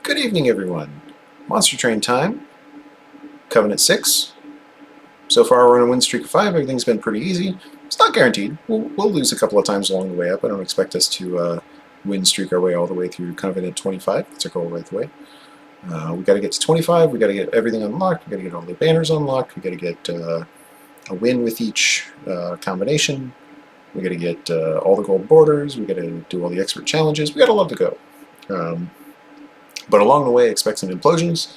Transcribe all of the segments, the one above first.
Good evening, everyone. Monster Train time. Covenant 6. So far, we're on a win streak of 5. Everything's been pretty easy. It's not guaranteed. We'll lose a couple of times along the way up. I don't expect us to win streak our way all the way through Covenant 25. That's our goal right away. We got to get to 25. We got to get everything unlocked. We got to get all the banners unlocked. We got to get a win with each combination. We got to get all the gold borders. We got to do all the expert challenges. We got a lot to go. But along the way, expect some implosions.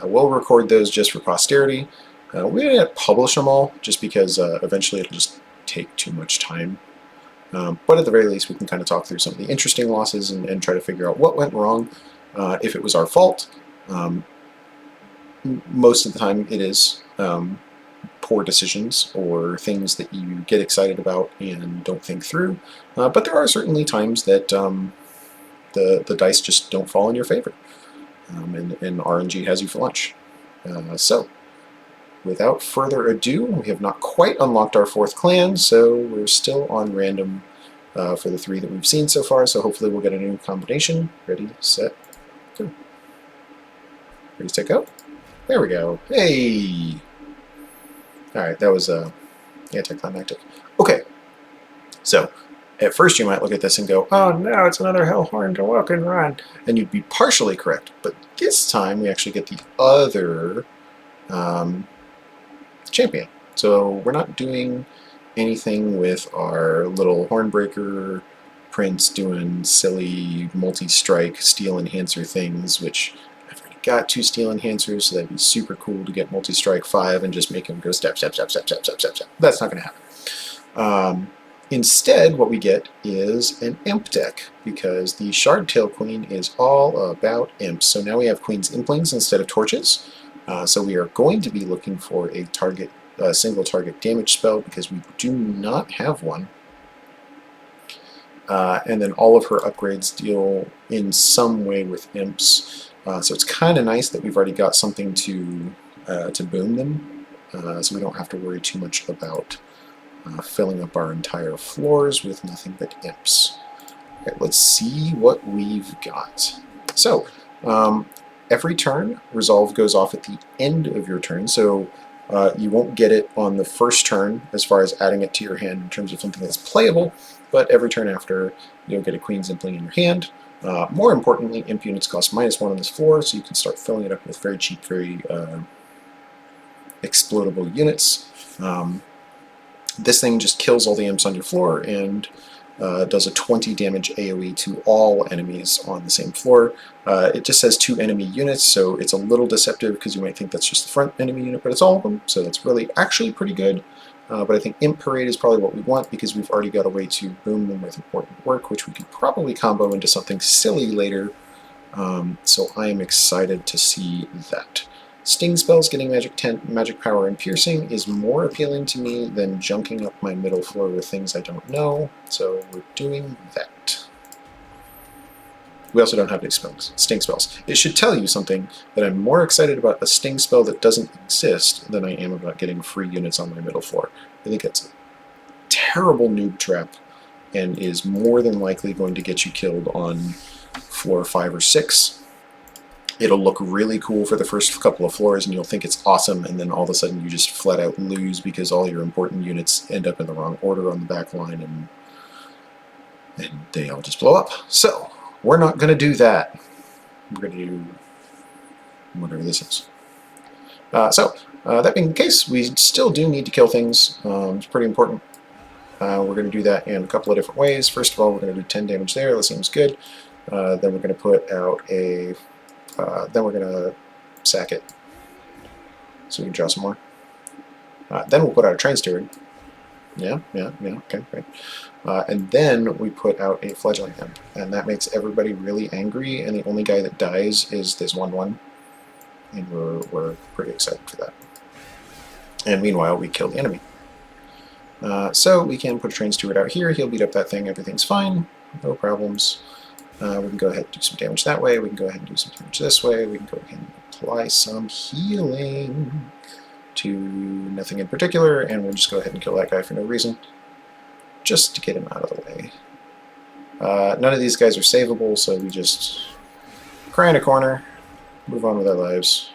We'll record those just for posterity. We didn't publish them all, just because eventually it'll just take too much time. But at the very least, we can kind of talk through some of the interesting losses and try to figure out what went wrong, if it was our fault. Most of the time it is poor decisions or things that you get excited about and don't think through. But there are certainly times that the dice just don't fall in your favor. And RNG has you for lunch. So, without further ado, we have not quite unlocked our 4th clan, so we're still on random for the 3 that we've seen so far, so hopefully we'll get a new combination. Ready, set, go. Ready, set, go. There we go. Hey! Alright, that was anticlimactic. Okay, so at first you might look at this and go, oh no, it's another Hellhorn to walk and run. And you'd be partially correct, but this time we actually get the other champion. So we're not doing anything with our little Hornbreaker prince doing silly multi-strike steel enhancer things, which I've already got 2 steel enhancers, so that'd be super cool to get multi-strike 5 and just make him go step, step, step, step, step, step, step, step. That's not going to happen. Instead, what we get is an imp deck, because the Shardtail Queen is all about imps. So now we have Queen's Implings instead of torches. So we are going to be looking for a single target damage spell, because we do not have one. And then all of her upgrades deal in some way with imps. So it's kind of nice that we've already got something to boom them, so we don't have to worry too much about filling up our entire floors with nothing but imps. Okay, let's see what we've got. So, every turn, resolve goes off at the end of your turn, so you won't get it on the first turn as far as adding it to your hand in terms of something that's playable, but every turn after, you'll get a Queen's Impling in your hand. More importantly, imp units cost -1 on this floor, so you can start filling it up with very cheap, very explodable units. This thing just kills all the imps on your floor and does a 20 damage AoE to all enemies on the same floor. It just says 2 enemy units, so it's a little deceptive because you might think that's just the front enemy unit, but it's all of them, so that's really actually pretty good. But I think Imp Parade is probably what we want, because we've already got a way to boom them with important work, which we could probably combo into something silly later. So I am excited to see that. Sting spells getting magic power and piercing is more appealing to me than junking up my middle floor with things I don't know, so we're doing that. We also don't have any sting spells. It should tell you something, that I'm more excited about a sting spell that doesn't exist than I am about getting free units on my middle floor. I think it's a terrible noob trap and is more than likely going to get you killed on floor 5 or 6. It'll look really cool for the first couple of floors and you'll think it's awesome, and then all of a sudden you just flat out lose because all your important units end up in the wrong order on the back line and they all just blow up. So, we're not going to do that. We're going to do whatever this is. That being the case, we still do need to kill things. It's pretty important. We're going to do that in a couple of different ways. First of all, we're going to do 10 damage there. That seems good. Then we're going to put out a... then we're going to sack it, so we can draw some more. Then we'll put out a Train Steward. Yeah, okay, great. And then we put out a Fledgling Imp, and that makes everybody really angry, and the only guy that dies is this 1/1, and we're pretty excited for that. And meanwhile, we kill the enemy. So we can put a Train Steward out here, he'll beat up that thing, everything's fine, no problems. We can go ahead and do some damage that way, we can go ahead and do some damage this way, we can go ahead and apply some healing to nothing in particular, and we'll just go ahead and kill that guy for no reason, just to get him out of the way. None of these guys are savable, so we just cry in a corner, move on with our lives.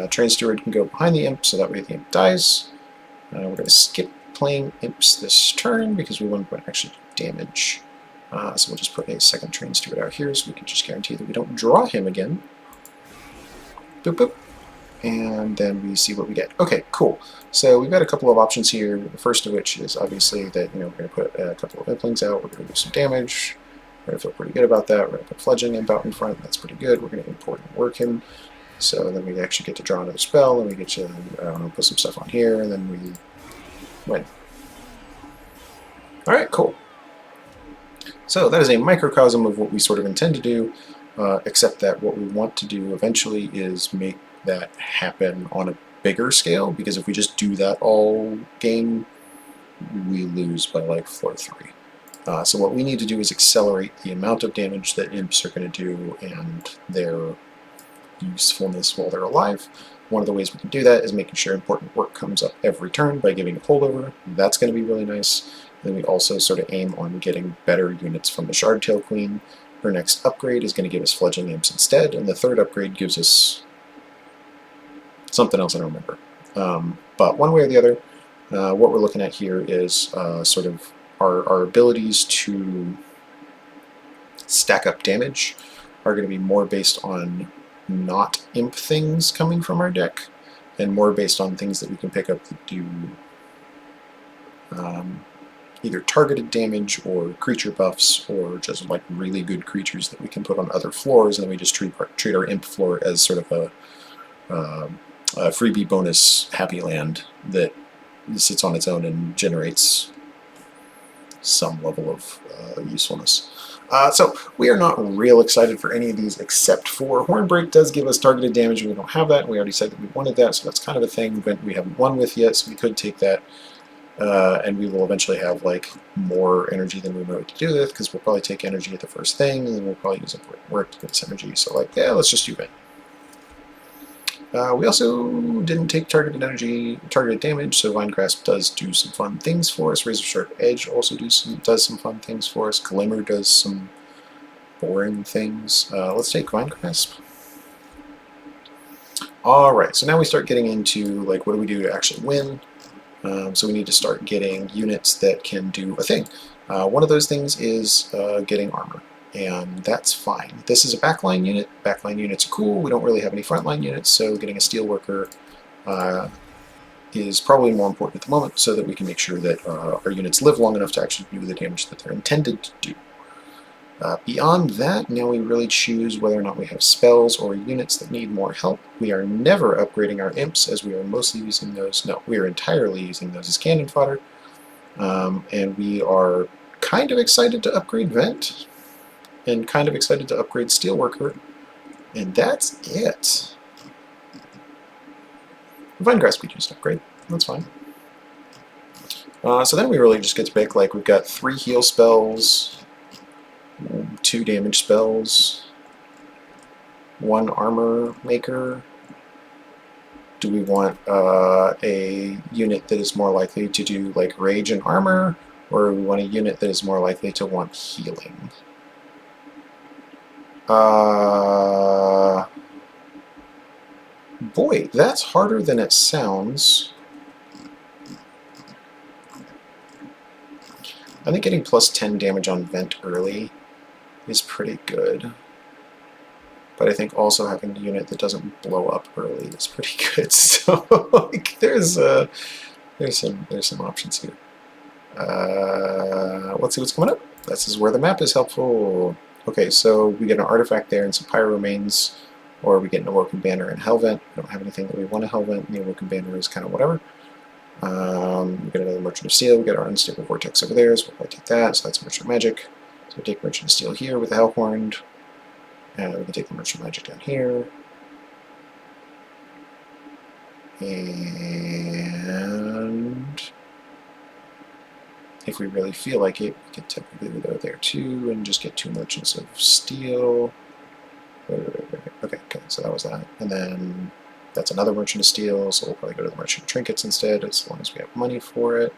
Train Steward can go behind the imp, so that way the imp dies. We're going to skip playing imps this turn because we want to actually do damage. So we'll just put a second Train Steward out here so we can just guarantee that we don't draw him again. Boop boop. And then we see what we get. Okay, cool. So we've got a couple of options here. The first of which is obviously that we're going to put a couple of implings out. We're going to do some damage. We're going to feel pretty good about that. We're going to put Fledgling Imp out in front. That's pretty good. We're going to import and work him. So then we actually get to draw another spell, and we get to, I don't know, put some stuff on here, and then we win. Alright, cool. So that is a microcosm of what we sort of intend to do, except that what we want to do eventually is make that happen on a bigger scale, because if we just do that all game, we lose by like floor 3. So what we need to do is accelerate the amount of damage that imps are going to do and their usefulness while they're alive. One of the ways we can do that is making sure important work comes up every turn by giving a holdover. That's going to be really nice. Then we also sort of aim on getting better units from the Shardtail Queen. Her next upgrade is going to give us Fledgling Imps instead, and the third upgrade gives us something else I don't remember. But one way or the other, what we're looking at here is sort of our abilities to stack up damage are going to be more based on not imp things coming from our deck, and more based on things that we can pick up that do either targeted damage or creature buffs, or just like really good creatures that we can put on other floors, and then we just treat our imp floor as sort of a freebie bonus happy land that sits on its own and generates some level of usefulness. So we are not real excited for any of these, except for Hornbreak does give us targeted damage, and we don't have that, and we already said that we wanted that, so that's kind of a thing that we haven't won with yet, so we could take that, and we will eventually have like more energy than we know what to do with, because we'll probably take energy at the first thing, and then we'll probably use important work to get this energy, so like, yeah, let's just do that. We also didn't take targeted damage, so Vine Grasp does do some fun things for us. Razor Sharp Edge also does some fun things for us. Glimmer does some boring things. Let's take Vine Grasp. Alright, so now we start getting into, like, what do we do to actually win? So we need to start getting units that can do a thing. One of those things is getting armor. And that's fine. This is a backline unit. Backline units are cool. We don't really have any frontline units, so getting a Steelworker is probably more important at the moment, so that we can make sure that our units live long enough to actually do the damage that they're intended to do. Beyond that, now we really choose whether or not we have spells or units that need more help. We are never upgrading our imps, as we are mostly using those. No, we are entirely using those as cannon fodder. And we are kind of excited to upgrade Vent, and kind of excited to upgrade Steelworker, and that's it. Vine Grasp we just upgrade, that's fine. So then we really just get to pick, like, we've got 3 heal spells, 2 damage spells, 1 armor maker. Do we want a unit that is more likely to do, like, rage and armor, or do we want a unit that is more likely to want healing? Boy, that's harder than it sounds. I think getting plus 10 damage on Vent early is pretty good. But I think also having a unit that doesn't blow up early is pretty good. So like, there's some options here. Let's see what's coming up. This is where the map is helpful. Okay, so we get an artifact there and some pyro remains, or we get an Awoken Banner and Hellvent. We don't have anything that we want to Hellvent, and the Awoken Banner is kind of whatever. We get another Merchant of Steel, we get our Unstable Vortex over there, so we'll probably take that, so that's Merchant Magic. So we take Merchant of Steel here with the Hellhorned, and we can take the Merchant Magic down here. And if we really feel like it, we can technically go there too and just get 2 Merchants of Steel. Okay, so that was that. And then that's another Merchant of Steel, so we'll probably go to the Merchant of Trinkets instead, as long as we have money for it.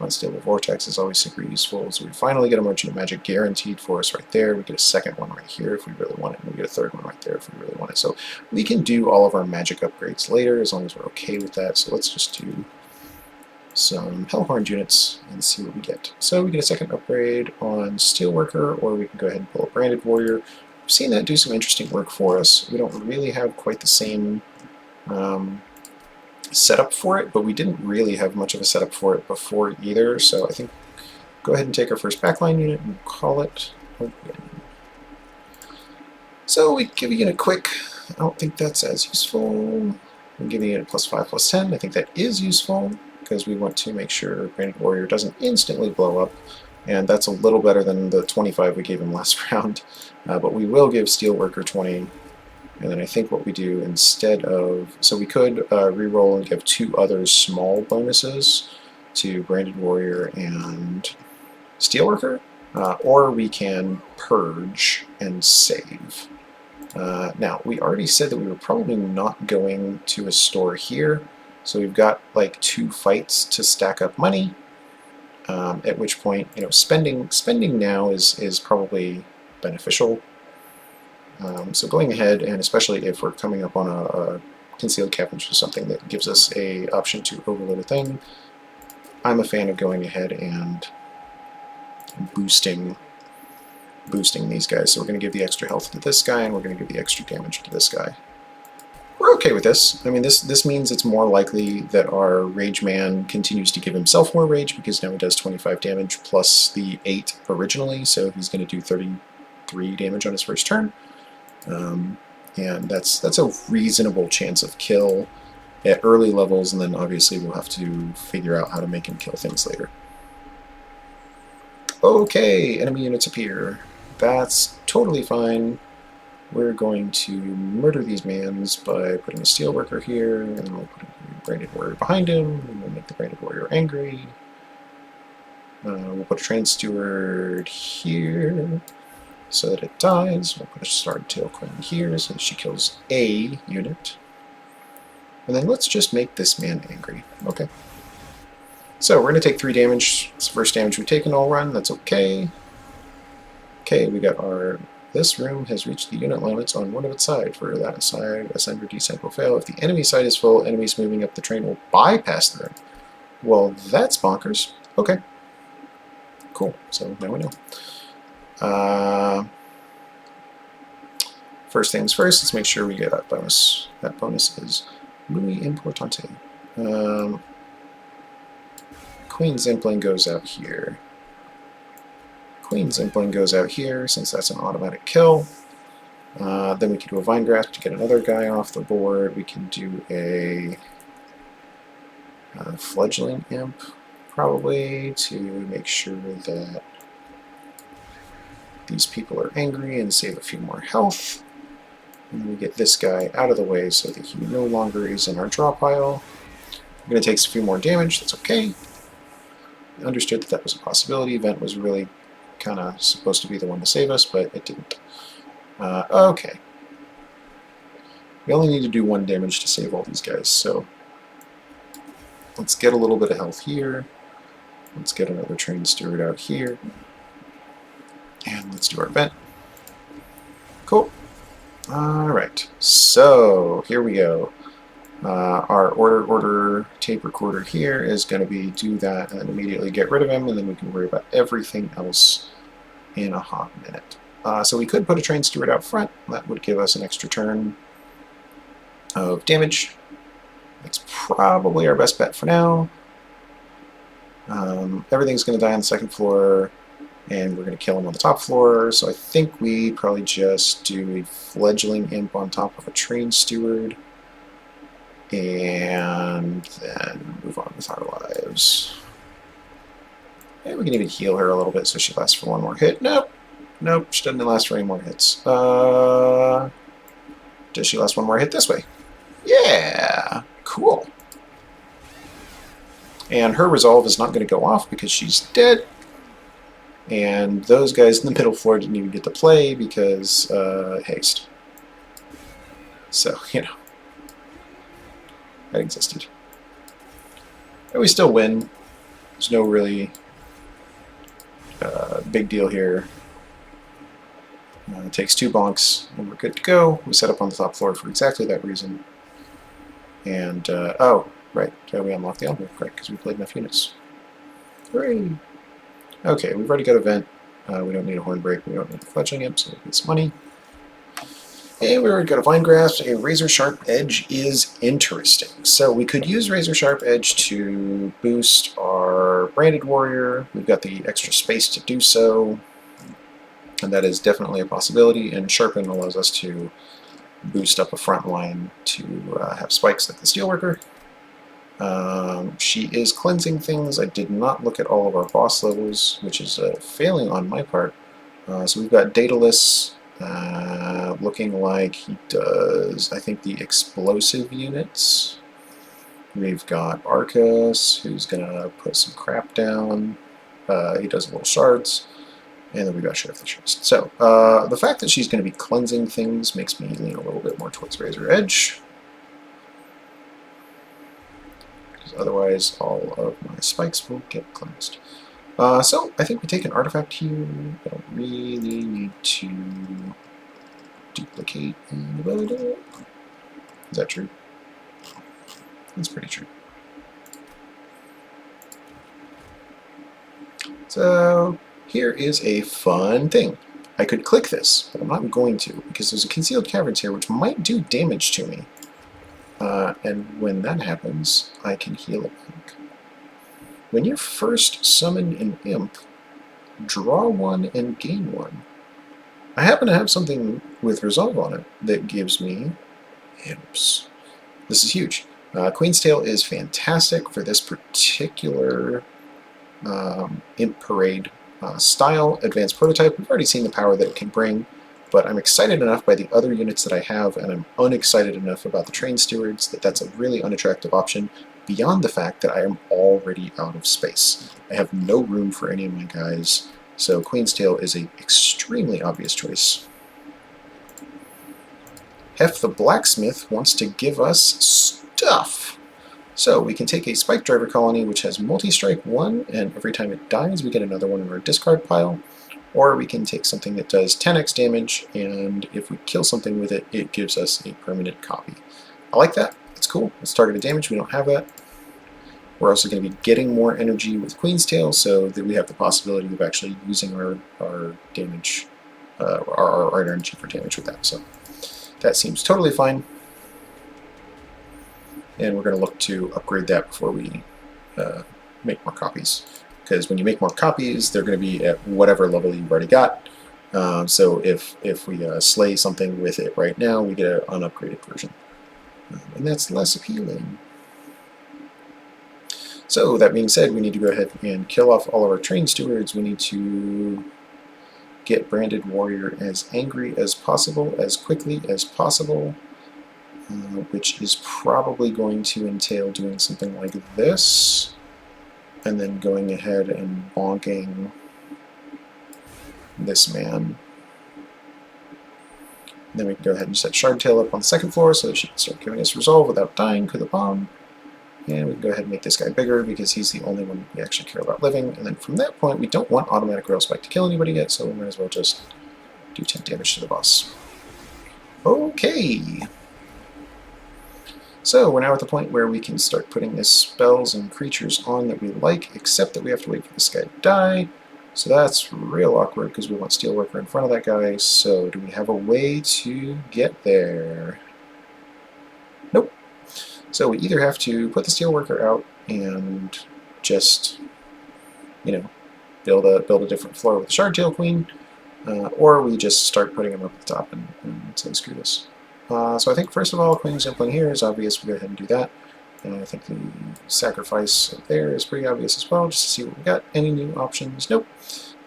Unstable Vortex is always super useful. So we finally get a Merchant of Magic guaranteed for us right there. We get a second one right here if we really want it, and we get a third one right there if we really want it. So we can do all of our magic upgrades later as long as we're okay with that. So let's just do some Hellhorn units and see what we get. So we get a second upgrade on Steelworker, or we can go ahead and pull a Branded Warrior. We've seen that do some interesting work for us. We don't really have quite the same setup for it, but we didn't really have much of a setup for it before either, so I think go ahead and take our first backline unit and call it. So we give a unit quick. I don't think that's as useful. We give a unit +5/+10. I think that is useful because we want to make sure Branded Warrior doesn't instantly blow up, and that's a little better than the 25 we gave him last round. But we will give Steelworker 20. And then I think what we do instead of, so we could reroll and give 2 other small bonuses to Branded Warrior and Steelworker, or we can purge and save. Now, we already said that we were probably not going to a store here, so we've got like 2 fights to stack up money. At which point, you know, spending now is probably beneficial. So going ahead, and especially if we're coming up on a concealed cabinet or something that gives us a option to overload a thing, I'm a fan of going ahead and boosting these guys. So we're going to give the extra health to this guy, and we're going to give the extra damage to this guy. We're okay with this. I mean, this means it's more likely that our Rage Man continues to give himself more rage, because now he does 25 damage plus the 8 originally, so he's going to do 33 damage on his first turn. And that's a reasonable chance of kill at early levels, and then obviously we'll have to figure out how to make him kill things later. Okay, enemy units appear. That's totally fine. We're going to murder these mans by putting a Steelworker here, and then we'll put a Branded Warrior behind him, and we'll make the Branded Warrior angry. We'll put a Train Steward here so that it dies. We'll put a Starred Tail Queen here so she kills a unit. And then let's just make this man angry. Okay. So we're going to take 3 damage. It's the first damage we've taken all run. That's okay. Okay, we got our... This room has reached the unit limits on one of its side. For that side, ascend or descent will fail. If the enemy side is full, enemies moving up the train will bypass the room. Well, that's bonkers. Okay. Cool. So now we know. First things first, let's make sure we get that bonus. That bonus is muy importante. Queen Zimpling goes out here. Queen Zimpling goes out here, since that's an automatic kill. Then we can do a Vine Grasp to get another guy off the board. We can do a Fledgling Imp, probably, to make sure that these people are angry and save a few more health. And we get this guy out of the way so that he no longer is in our draw pile. We're going to take a few more damage, that's okay. I understood that that was a possibility. Vent was really kind of supposed to be the one to save us, but it didn't. Okay. We only need to do 1 damage to save all these guys, so let's get a little bit of health here. Let's get another Train Steward out here. And let's do our vent. Cool. Alright, so here we go. Our order tape recorder here is going to be do that and then immediately get rid of him, and then we can worry about everything else in a hot minute. So we could put a Train Steward out front. That would give us an extra turn of damage. That's probably our best bet for now. Everything's going to die on the second floor, and we're going to kill him on the top floor, so I think we probably just do a Fledgling Imp on top of a Train Steward, and then move on with our lives. And we can even heal her a little bit so she lasts for 1 more hit. Nope. Nope, she doesn't last for any more hits. Does she last 1 more hit this way? Yeah! Cool. And her resolve is not going to go off because she's dead. And those guys in the middle floor didn't even get to play because haste. So, you know, that existed. But we still win. There's no really big deal here. It takes 2 bonks, and we're good to go. We set up on the top floor for exactly that reason. And, oh, right, we unlocked the envelope, right, because we played enough units. Hooray! Okay, we've already got a vent. We don't need a horn break, we don't need a fledgling imp, so we get some money. And we already got a vine grasp. A razor sharp edge is interesting. So we could use razor sharp edge to boost our branded warrior. We've got the extra space to do so, and that is definitely a possibility. And sharpen allows us to boost up a front line to have spikes like the steelworker. She is cleansing things. I did not look at all of our boss levels, which is a failing on my part. So we've got Daedalus looking like he does, I think, the explosive units. We've got Arcus, who's going to put some crap down. He does little shards. And then we've got Sheriff the Chest. So, the fact that she's going to be cleansing things makes me lean a little bit more towards Razor Edge. Because otherwise, all of my spikes will get cleansed. So, I think we take an artifact here. I don't really need to duplicate anybody. Is that true? That's pretty true. So, here is a fun thing. I could click this, but I'm not going to, because there's a concealed caverns here which might do damage to me. And when that happens, I can heal it back. When you first summon an imp, draw 1 and gain 1. I happen to have something with resolve on it that gives me imps. This is huge. Queen's Tail is fantastic for this particular imp parade style advanced prototype. We've already seen the power that it can bring, but I'm excited enough by the other units that I have, and I'm unexcited enough about the train stewards that that's a really unattractive option, beyond the fact that I am already out of space. I have no room for any of my guys, so Queen's Tail is an extremely obvious choice. Hef the Blacksmith wants to give us stuff. So we can take a Spike Driver colony which has multi-strike 1, and every time it dies we get another one in our discard pile. Or we can take something that does 10x damage, and if we kill something with it, it gives us a permanent copy. I like that. It's cool. It's targeted damage. We don't have that. We're also going to be getting more energy with Queen's Tail, so that we have the possibility of actually using our damage, our energy for damage with that. So that seems totally fine. And we're going to look to upgrade that before we make more copies. Because when you make more copies, they're going to be at whatever level you've already got. So if we slay something with it right now, we get an unupgraded version. And that's less appealing. So that being said, we need to go ahead and kill off all of our train stewards. We need to get Branded Warrior as angry as possible, as quickly as possible. Which is probably going to entail doing something like this, and then going ahead and bonking this man. And then we can go ahead and set Shardtail up on the second floor so that she can start giving us resolve without dying to the bomb. And we can go ahead and make this guy bigger because he's the only one we actually care about living. And then from that point, we don't want automatic Rail Spike to kill anybody yet, so we might as well just do 10 damage to the boss. Okay. So we're now at the point where we can start putting the spells and creatures on that we like, except that we have to wait for this guy to die. So that's real awkward because we want Steelworker in front of that guy. So do we have a way to get there? Nope. So we either have to put the Steelworker out and just, you know, build a different floor with the Shardtail Queen, or we just start putting them up at the top and say screw this. So I think first of all, Queen's Implant here is obvious. We go ahead and do that. And I think the sacrifice there is pretty obvious as well, just to see what we got. Any new options? Nope.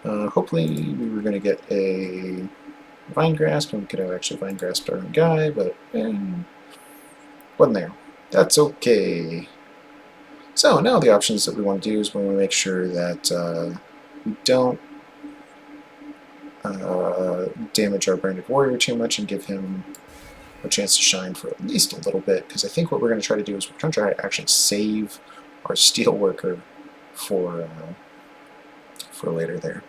Hopefully we were going to get a Vine Grasp, and we could have actually Vine Grasped our own guy, but wasn't there. That's okay. So now the options that we want to do is we want to make sure that we don't damage our Branded Warrior too much and give him a chance to shine for at least a little bit, because I think what we're going to try to do is we're going to try to actually save our Steelworker for later there.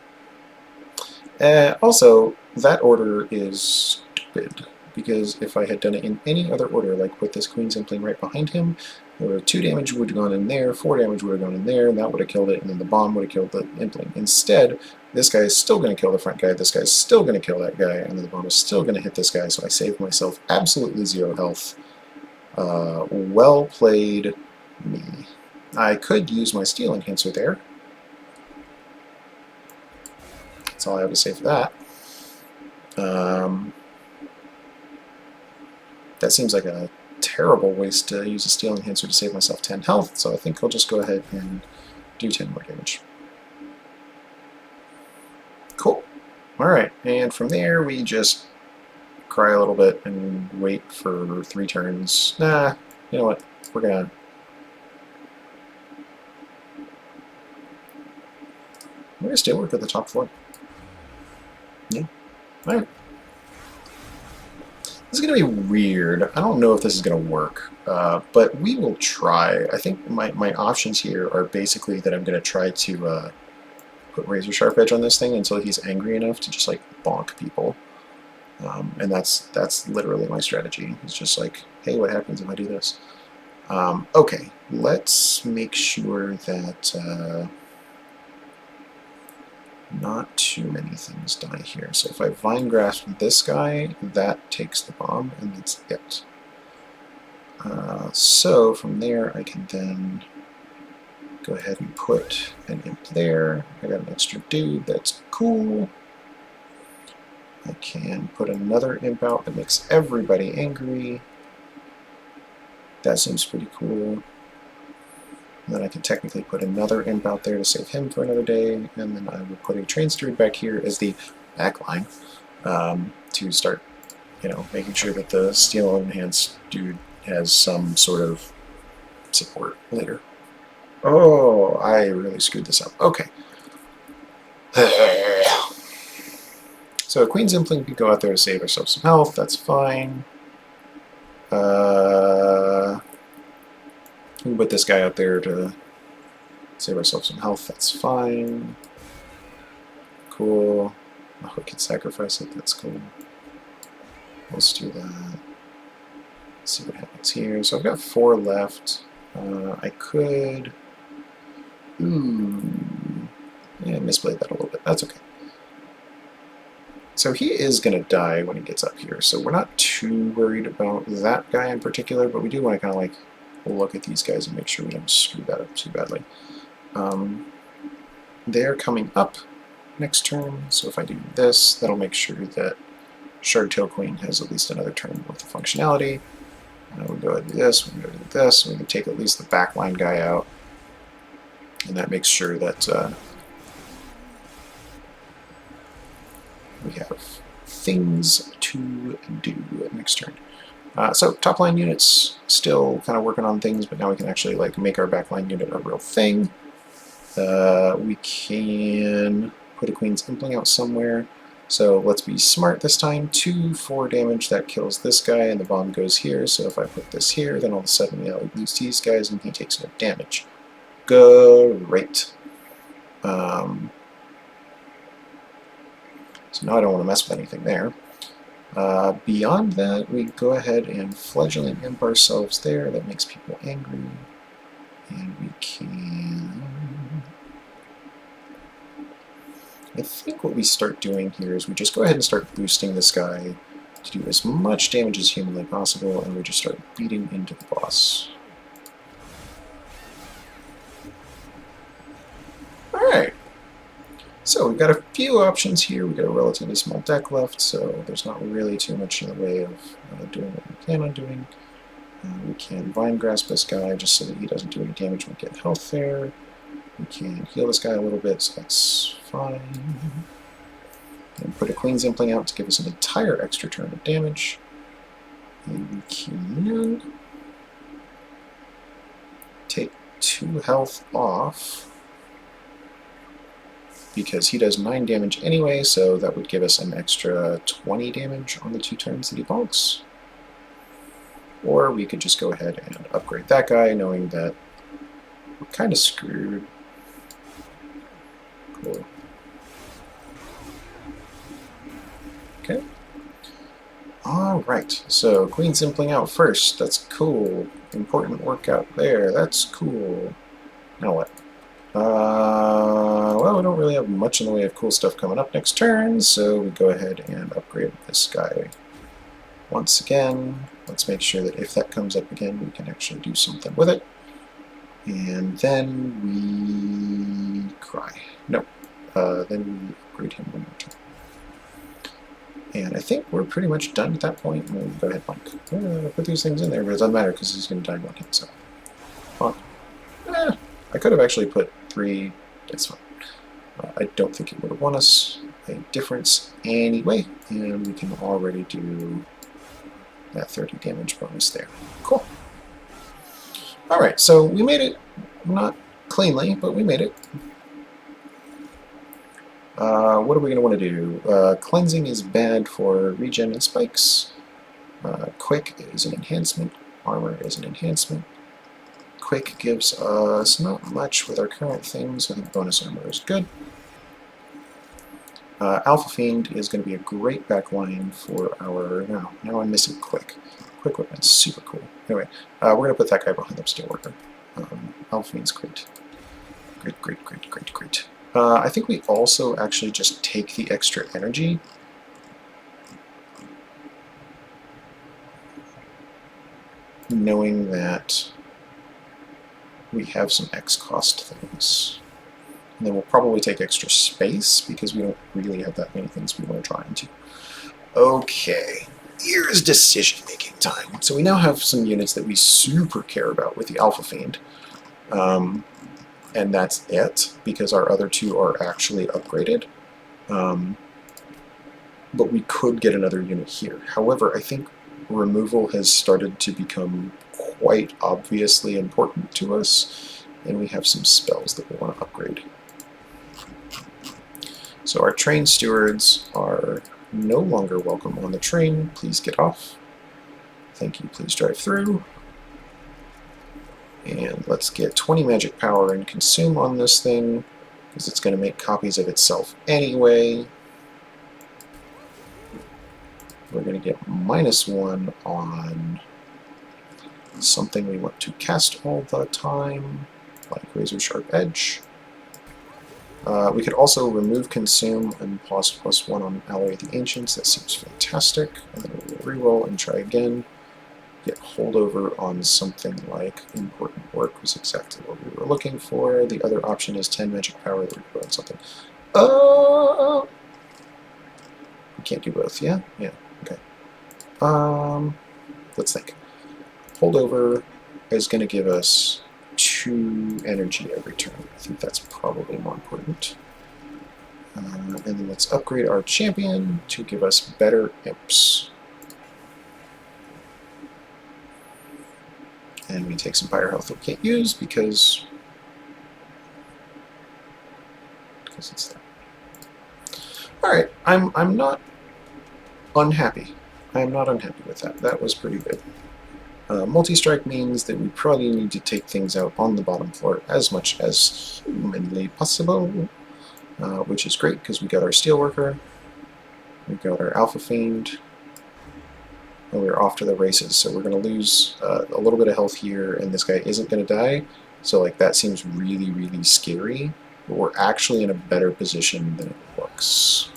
Also, that order is stupid, because if I had done it in any other order, like with this Queen's Impling right behind him, 2 damage would have gone in there, 4 damage would have gone in there, and that would have killed it, and then the bomb would have killed the Impling. Instead, this guy is still going to kill the front guy, this guy is still going to kill that guy, and then the bomb is still going to hit this guy, so I saved myself absolutely 0 health. Well played, me. I could use my Steel Enhancer there. That's all I have to say for that. That seems like a terrible waste to use a Steel Enhancer to save myself 10 health, so I think I'll just go ahead and do 10 more damage. Cool. Alright, and from there we just cry a little bit and wait for 3 turns. Nah, you know what? We're gonna still work at the top floor. Yeah. Alright. This is going to be weird. I don't know if this is going to work, but we will try. I think my options here are basically that I'm going to try to put Razor Sharp Edge on this thing until he's angry enough to just like bonk people. And that's literally my strategy. It's just like, hey, what happens if I do this? Okay, let's make sure that not too many things die here. So if I Vine Grasp this guy, that takes the bomb, and that's it. So from there, I can then go ahead and put an imp there. I got an extra dude, that's cool. I can put another imp out that makes everybody angry. That seems pretty cool. And then I can technically put another imp out there to save him for another day, and then I will put a train steered back here as the backline to start, making sure that the Steel Enhanced dude has some sort of support later. Oh, I really screwed this up. Okay. So Queen's Impling can go out there to save herself some health, that's fine. We can put this guy out there to save ourselves some health, that's fine. Cool. Oh, we can sacrifice it, that's cool. Let's do that. Let's see what happens here. So I've got 4 left. I could... Yeah, misplayed that a little bit. That's okay. So he is going to die when he gets up here, so we're not too worried about that guy in particular, but we do want to kind of like look at these guys and make sure we don't screw that up too badly. They're coming up next turn, so if I do this, that'll make sure that Shardtail Queen has at least another turn worth of functionality. We'll go ahead and do this, we can go do this, and we can take at least the backline guy out, and that makes sure that we have things to do next turn. So top line units still kind of working on things, but now we can actually like make our backline unit a real thing. We can put a Queen's Impling out somewhere. So let's be smart this time. 2/4 damage, that kills this guy, and the bomb goes here. So if I put this here, then all of a sudden we lose these guys, and he takes no damage. Great. So now I don't want to mess with anything there. Beyond that, we go ahead and Fledgling Imp ourselves there. That makes people angry. And we can... I think what we start doing here is we just go ahead and start boosting this guy to do as much damage as humanly possible, and we just start beating into the boss. Alright. So we've got a few options here. We've got a relatively small deck left, so there's not really too much in the way of doing what we plan on doing. We can Vine Grasp this guy just so that he doesn't do any damage when we get health there. We can heal this guy a little bit, so that's fine. And put a Queen's Impling out to give us an entire extra turn of damage. And we can take 2 health off, because he does 9 damage anyway, so that would give us an extra 20 damage on the 2 turns that he bonks. Or we could just go ahead and upgrade that guy, knowing that we're kind of screwed. Cool. Okay. Alright, so Queen simpling out first. That's cool. Important workout there. That's cool. Now what? Well, we don't really have much in the way of cool stuff coming up next turn, so we go ahead and upgrade this guy once again. Let's make sure that if that comes up again, we can actually do something with it. And then we cry. No. Then we upgrade him one more time. And I think we're pretty much done at that point. We'll go ahead and put these things in there, but it doesn't matter because he's going to die in one hit. So, I could have actually put 3. That's fine. I don't think it would have won us a difference anyway, and we can already do that 30 damage bonus there. Cool. Alright, so we made it, not cleanly, but we made it. What are we going to want to do? Cleansing is bad for regen and spikes. Quick is an enhancement. Armor is an enhancement. Quick gives us not much with our current things. I think bonus armor is good. Alpha Fiend is going to be a great backline for our... Now I'm missing Quick. Quick Weapon's super cool. Anyway, we're going to put that guy behind the Steelworker. Alpha Fiend's great. Great. I think we also actually just take the extra energy. Knowing that we have some X cost things. And then we'll probably take extra space because we don't really have that many things we want to try into. Okay, here's decision-making time. So we now have some units that we super care about with the Alpha Fiend. And that's it, because our other 2 are actually upgraded. But we could get another unit here. However, I think removal has started to become quite obviously important to us, and we have some spells that we want to upgrade. So our train stewards are no longer welcome on the train. Please get off. Thank you, please drive through. And let's get 20 magic power and consume on this thing, because it's going to make copies of itself anyway. We're going to get -1 on something we want to cast all the time, like Razor Sharp Edge. We could also remove Consume and pause +1 on Alloy of the Ancients. That seems fantastic. And then we'll reroll and try again. Get holdover on something like Important Work was exactly what we were looking for. The other option is 10 magic power that we put on something. We can't do both, yeah? Yeah, okay. Let's think. Holdover is going to give us 2 energy every turn. I think that's probably more important. And then let's upgrade our champion to give us better imps. And we take some fire health that we can't use because it's there. Alright, I'm not unhappy. I am not unhappy with that. That was pretty good. Multi-strike means that we probably need to take things out on the bottom floor as much as humanly possible, which is great because we got our Steelworker, we got our Alpha Fiend, and we're off to the races. So we're going to lose a little bit of health here, and this guy isn't going to die. So like that seems really, really scary, but we're actually in a better position than it looks.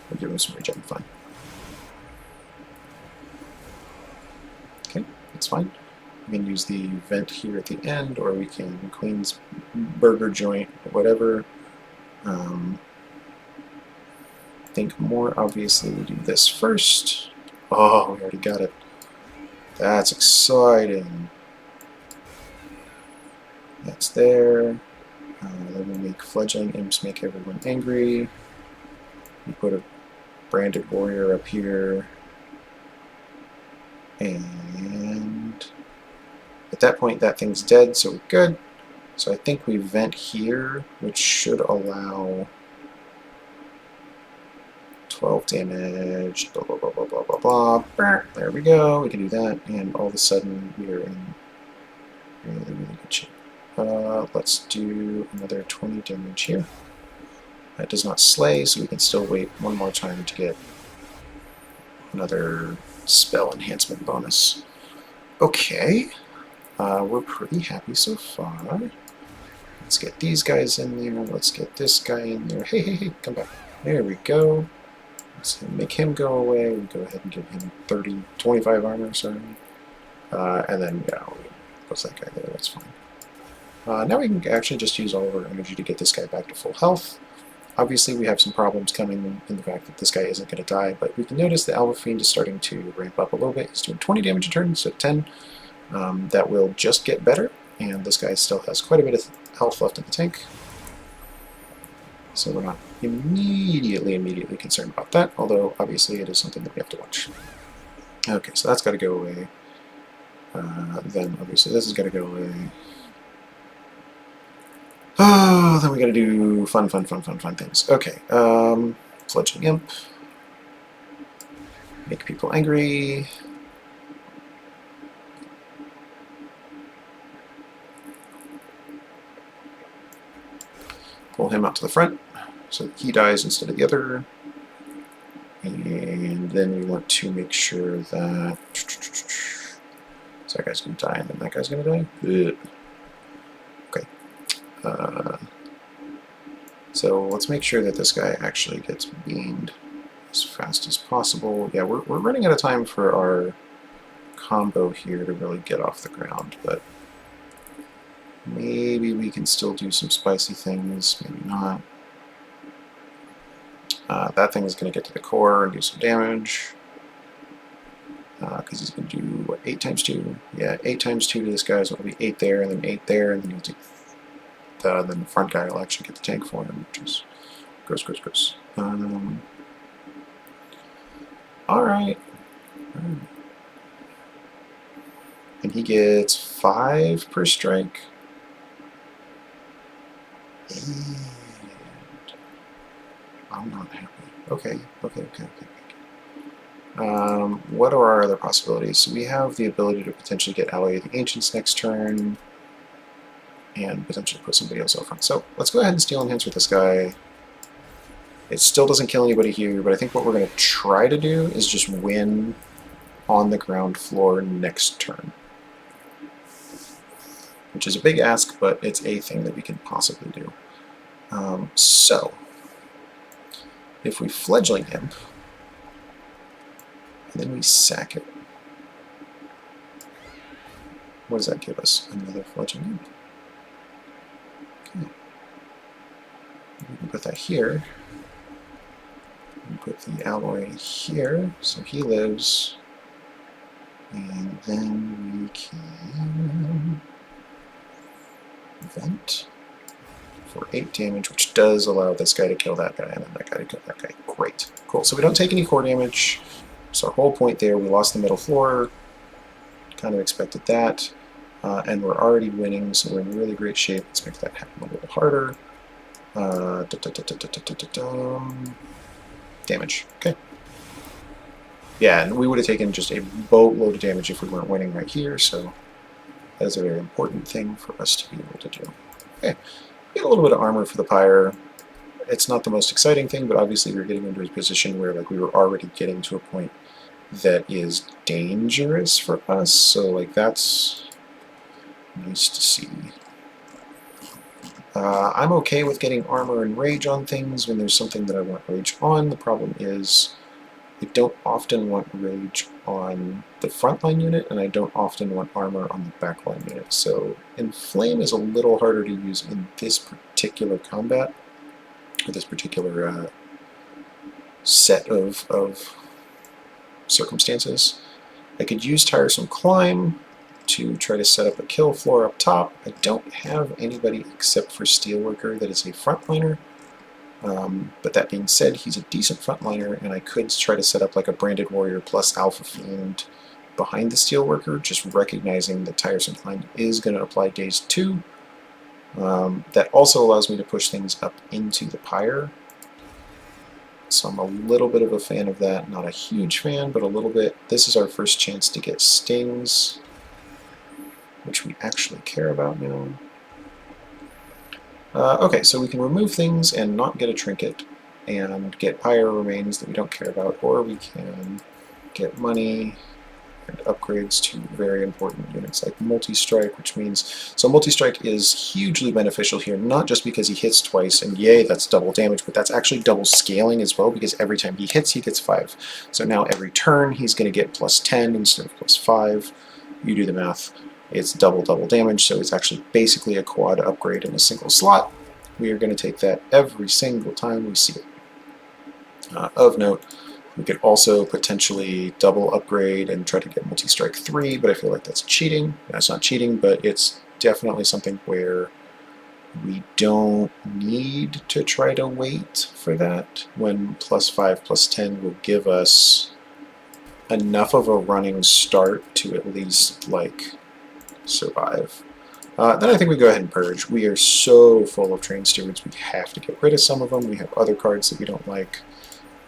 We'll give him some regen, fine. Okay, that's fine. We can use the vent here at the end, or we can Queen's burger joint, whatever. I think more obviously we do this first. Oh, we already got it. That's exciting. That's there. Then we make fledgling imps make everyone angry. We put a branded warrior up here. And at that point that thing's dead, so we're good. So I think we vent here, which should allow 12 damage, blah, blah, blah, blah, blah, blah, blah. There we go, we can do that, and all of a sudden we are in really, really good shape. Let's do another 20 damage here. That does not slay, so we can still wait one more time to get another spell enhancement bonus. Okay, we're pretty happy so far. Let's get these guys in there. Let's get this guy in there. Hey, hey, hey, come back. There we go. Let's make him go away. We go ahead and give him 25 armor, sorry. And then, yeah, what's that guy there? That's fine. Now we can actually just use all of our energy to get this guy back to full health. Obviously, we have some problems coming in the fact that this guy isn't going to die, but we can notice the Alpha Fiend is starting to ramp up a little bit. He's doing 20 damage a turn instead of 10. That will just get better, and this guy still has quite a bit of health left in the tank. So we're not immediately concerned about that, although obviously it is something that we have to watch. Okay, so that's got to go away. Then obviously this has got to go away. Oh, then we got to do fun things. Okay, fledgling imp. Make people angry. Pull him out to the front so that he dies instead of the other. And then we want to make sure that so that guy's going to die and then that guy's going to die. Ugh. Okay. So let's make sure that this guy actually gets beamed as fast as possible. Yeah, we're running out of time for our combo here to really get off the ground, but maybe we can still do some spicy things, maybe not. That thing is going to get to the core and do some damage. Because he's going to do, what, 8 times 2? Yeah, 8 times 2 to this guy, so it'll be 8 there, and then 8 there, and then he'll take then the front guy will actually get the tank for him, which is gross. Alright. And he gets 5 per strike. And I'm not happy. Okay. What are our other possibilities? So we have the ability to potentially get Ally of the Ancients next turn, and potentially put somebody else out front. So let's go ahead and Steel Enhance with this guy. It still doesn't kill anybody here, but I think what we're going to try to do is just win on the ground floor next turn. Which is a big ask, but it's a thing that we can possibly do. So, if we Fledgling Imp, and then we sack it, what does that give us? Another Fledgling Imp. Okay. We can put that here. We put the alloy here, so he lives. And then we can vent for 8 damage, which does allow this guy to kill that guy, and then that guy to kill that guy. Great. Cool. So we don't take any core damage. So our whole point there, we lost the middle floor. Kind of expected that. And we're already winning, so we're in really great shape. Let's make that happen a little harder. Damage. Okay. Yeah, and we would have taken just a boatload of damage if we weren't winning right here, so that is a very important thing for us to be able to do. Okay. Get a little bit of armor for the Pyre. It's not the most exciting thing, but obviously we're getting into a position where like we were already getting to a point that is dangerous for us, so like that's nice to see. I'm okay with getting armor and rage on things when there's something that I want rage on. The problem is I don't often want rage on the frontline unit, and I don't often want armor on the backline unit. So Inflame is a little harder to use in this particular combat, or this particular set of circumstances. I could use Tiresome Climb to try to set up a kill floor up top. I don't have anybody except for Steelworker that is a frontliner. But that being said, he's a decent frontliner, and I could try to set up like a Branded Warrior plus Alpha Fiend behind the Steelworker, just recognizing that Tiresome Climb is going to apply Daze 2. That also allows me to push things up into the Pyre. So I'm a little bit of a fan of that. Not a huge fan, but a little bit. This is our first chance to get stings, which we actually care about now. Okay, so we can remove things and not get a trinket, and get pyro remains that we don't care about, or we can get money and upgrades to very important units like multi-strike, which means, so multi-strike is hugely beneficial here, not just because he hits twice, and yay, that's double damage, but that's actually double scaling as well, because every time he hits, he gets 5. So now every turn, he's going to get plus 10 instead of plus 5. You do the math. It's double damage, so it's actually basically a quad upgrade in a single slot. We are going to take that every single time we see it. Of note, we could also potentially double upgrade and try to get multi-strike 3, but I feel like that's cheating. That's not cheating, but it's definitely something where we don't need to try to wait for that, when plus 5, plus 10 will give us enough of a running start to at least, like, survive. Then I think we go ahead and purge. We are so full of train stewards, we have to get rid of some of them. We have other cards that we don't like.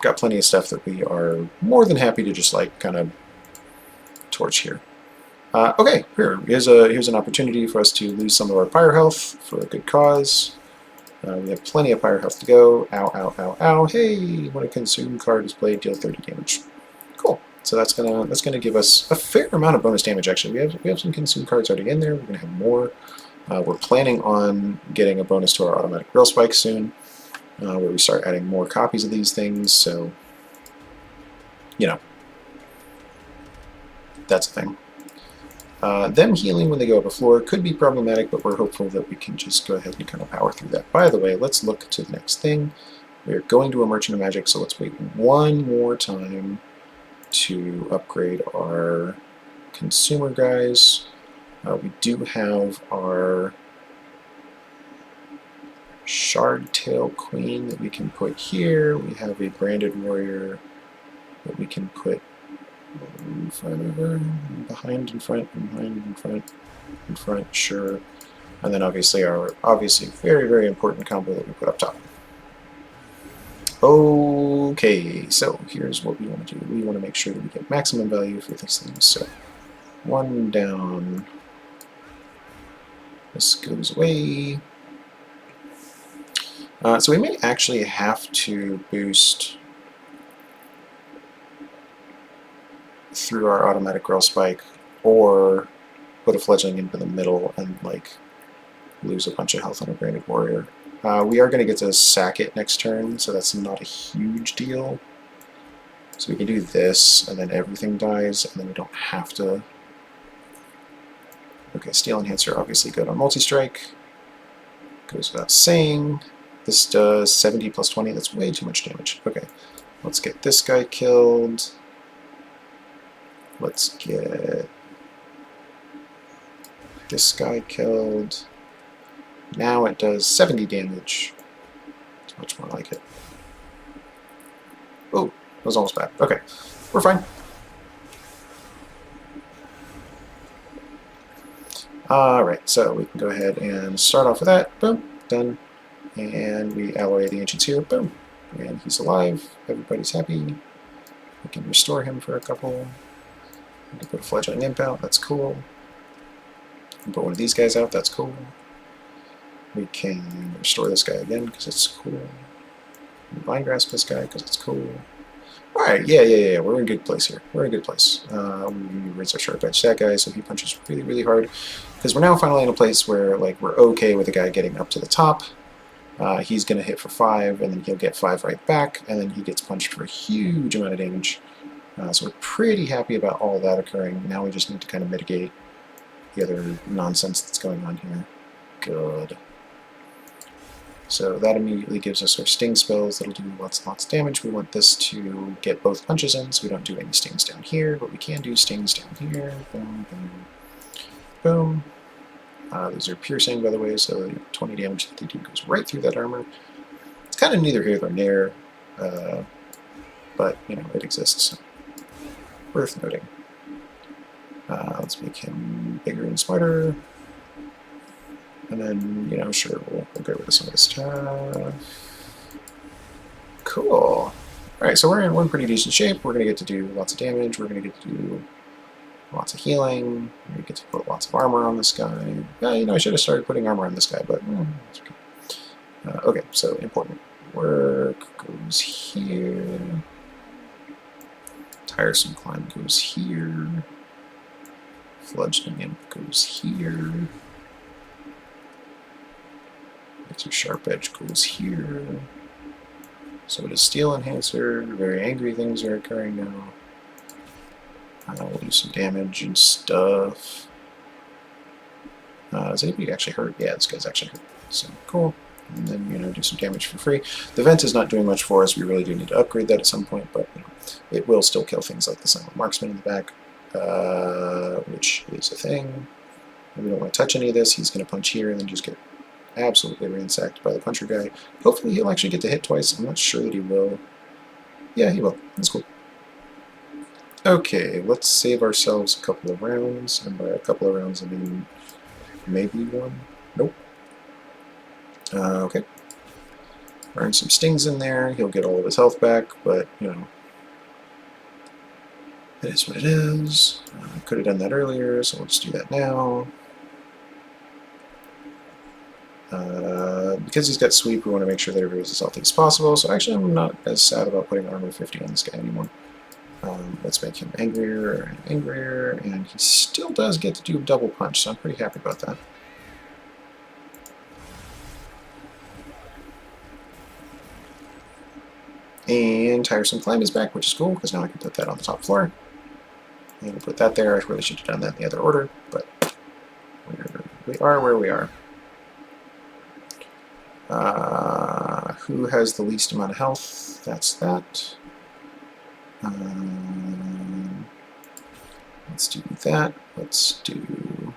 Got plenty of stuff that we are more than happy to just like kind of torch here. Okay, here's an opportunity for us to lose some of our pyre health for a good cause. We have plenty of pyre health to go. Ow, ow, ow, ow. Hey, when a consume card is played, deal 30 damage. Cool. So that's gonna give us a fair amount of bonus damage. Actually, we have some consume cards already in there. We're gonna have more. We're planning on getting a bonus to our automatic rail spike soon, where we start adding more copies of these things. So, you know, that's a thing. Them healing when they go up a floor could be problematic, but we're hopeful that we can just go ahead and kind of power through that. By the way, let's look to the next thing. We're going to a Merchant of Magic, so let's wait one more time to upgrade our consumer guys. We do have our Shardtail Queen that we can put here. We have a Branded Warrior that we can put in front of her, behind, in front, behind, in front, sure. And then obviously our very, very important combo that we put up top. Okay, so here's what we want to do. We want to make sure that we get maximum value for these things. So 1 down. This goes away. So we may actually have to boost through our automatic rail spike, or put a fledgling into the middle and like lose a bunch of health on a Branded Warrior. We are going to get to sack it next turn, so that's not a huge deal. So we can do this, and then everything dies, and then we don't have to. Okay, Steel Enhancer obviously good on multi-strike. Goes without saying. This does 70 plus 20, that's way too much damage. Okay, let's get this guy killed. Let's get this guy killed. Now it does 70 damage. It's much more like it. Oh, that was almost bad. Okay, we're fine. Alright, so we can go ahead and start off with that. Boom, done. And we alloy the Ancients here. Boom. And he's alive. Everybody's happy. We can restore him for a couple. We can put a fledgling imp out. That's cool. We can put one of these guys out. That's cool. We can restore this guy again because it's cool. Vine grasp this guy because it's cool. Alright, yeah. We're in a good place here. We're in a good place. We raise our sharp edge that guy, so he punches really, really hard. Because we're now finally in a place where like we're okay with the guy getting up to the top. He's going to hit for 5, and then he'll get 5 right back, and then he gets punched for a huge amount of damage. So we're pretty happy about all that occurring. Now we just need to kind of mitigate the other nonsense that's going on here. Good. So that immediately gives us our sting spells that'll do lots and lots of damage. We want this to get both punches in, so we don't do any stings down here, but we can do stings down here. Boom, boom, boom. These are piercing, by the way, so 20 damage that they do goes right through that armor. It's kind of neither here nor there, but, you know, it exists, so worth noting. Let's make him bigger and smarter. And then, you know, sure, we'll get rid of some of this stuff. Cool. Alright, so we're in pretty decent shape. We're going to get to do lots of damage. We're going to get to do lots of healing. We're going to get to put lots of armor on this guy. You know, I should have started putting armor on this guy, but it's okay. Okay, so important work goes here. Tiresome climb goes here. Fledgling imp goes here. Razor sharp edge goes here. So does steel enhancer. Very angry things are occurring now. We'll do some damage and stuff. Is anybody actually hurt? Yeah, this guy's actually hurt. So cool. And then, you know, do some damage for free. The vent is not doing much for us. We really do need to upgrade that at some point, but you know, it will still kill things like the silent marksman in the back, which is a thing. And we don't want to touch any of this. He's going to punch here and then just get absolutely ransacked by the puncher guy. Hopefully he'll actually get to hit twice. I'm not sure that he will. Yeah, he will. That's cool. Okay, let's save ourselves a couple of rounds. And by a couple of rounds, I mean maybe one. Nope. Okay. Burn some stings in there. He'll get all of his health back, but, you know, it is what it is. I could have done that earlier, so we'll just do that now. Because he's got sweep, we want to make sure that everybody's as healthy as possible, so actually I'm not as sad about putting armor 50 on this guy anymore. Let's make him angrier and angrier, and he still does get to do a double punch, so I'm pretty happy about that. And Tiresome Climb is back, which is cool, because now I can put that on the top floor. And put that there. I really should have done that in the other order, but we are where we are. Who has the least amount of health? That's that. Let's do that. Let's do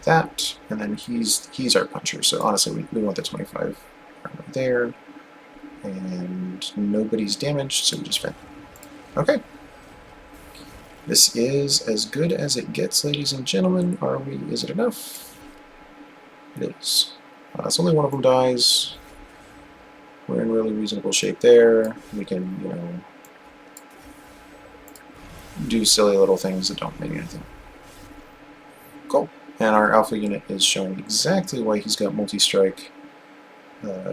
that. And then he's our puncher, so honestly we want the 25 armor there. And nobody's damaged, so we just vent. Okay. This is as good as it gets, ladies and gentlemen. Are we? Is it enough? It is. So only one of them dies. We're in really reasonable shape there. We can, you know, do silly little things that don't mean anything. Cool. And our alpha unit is showing exactly why he's got multi-strike,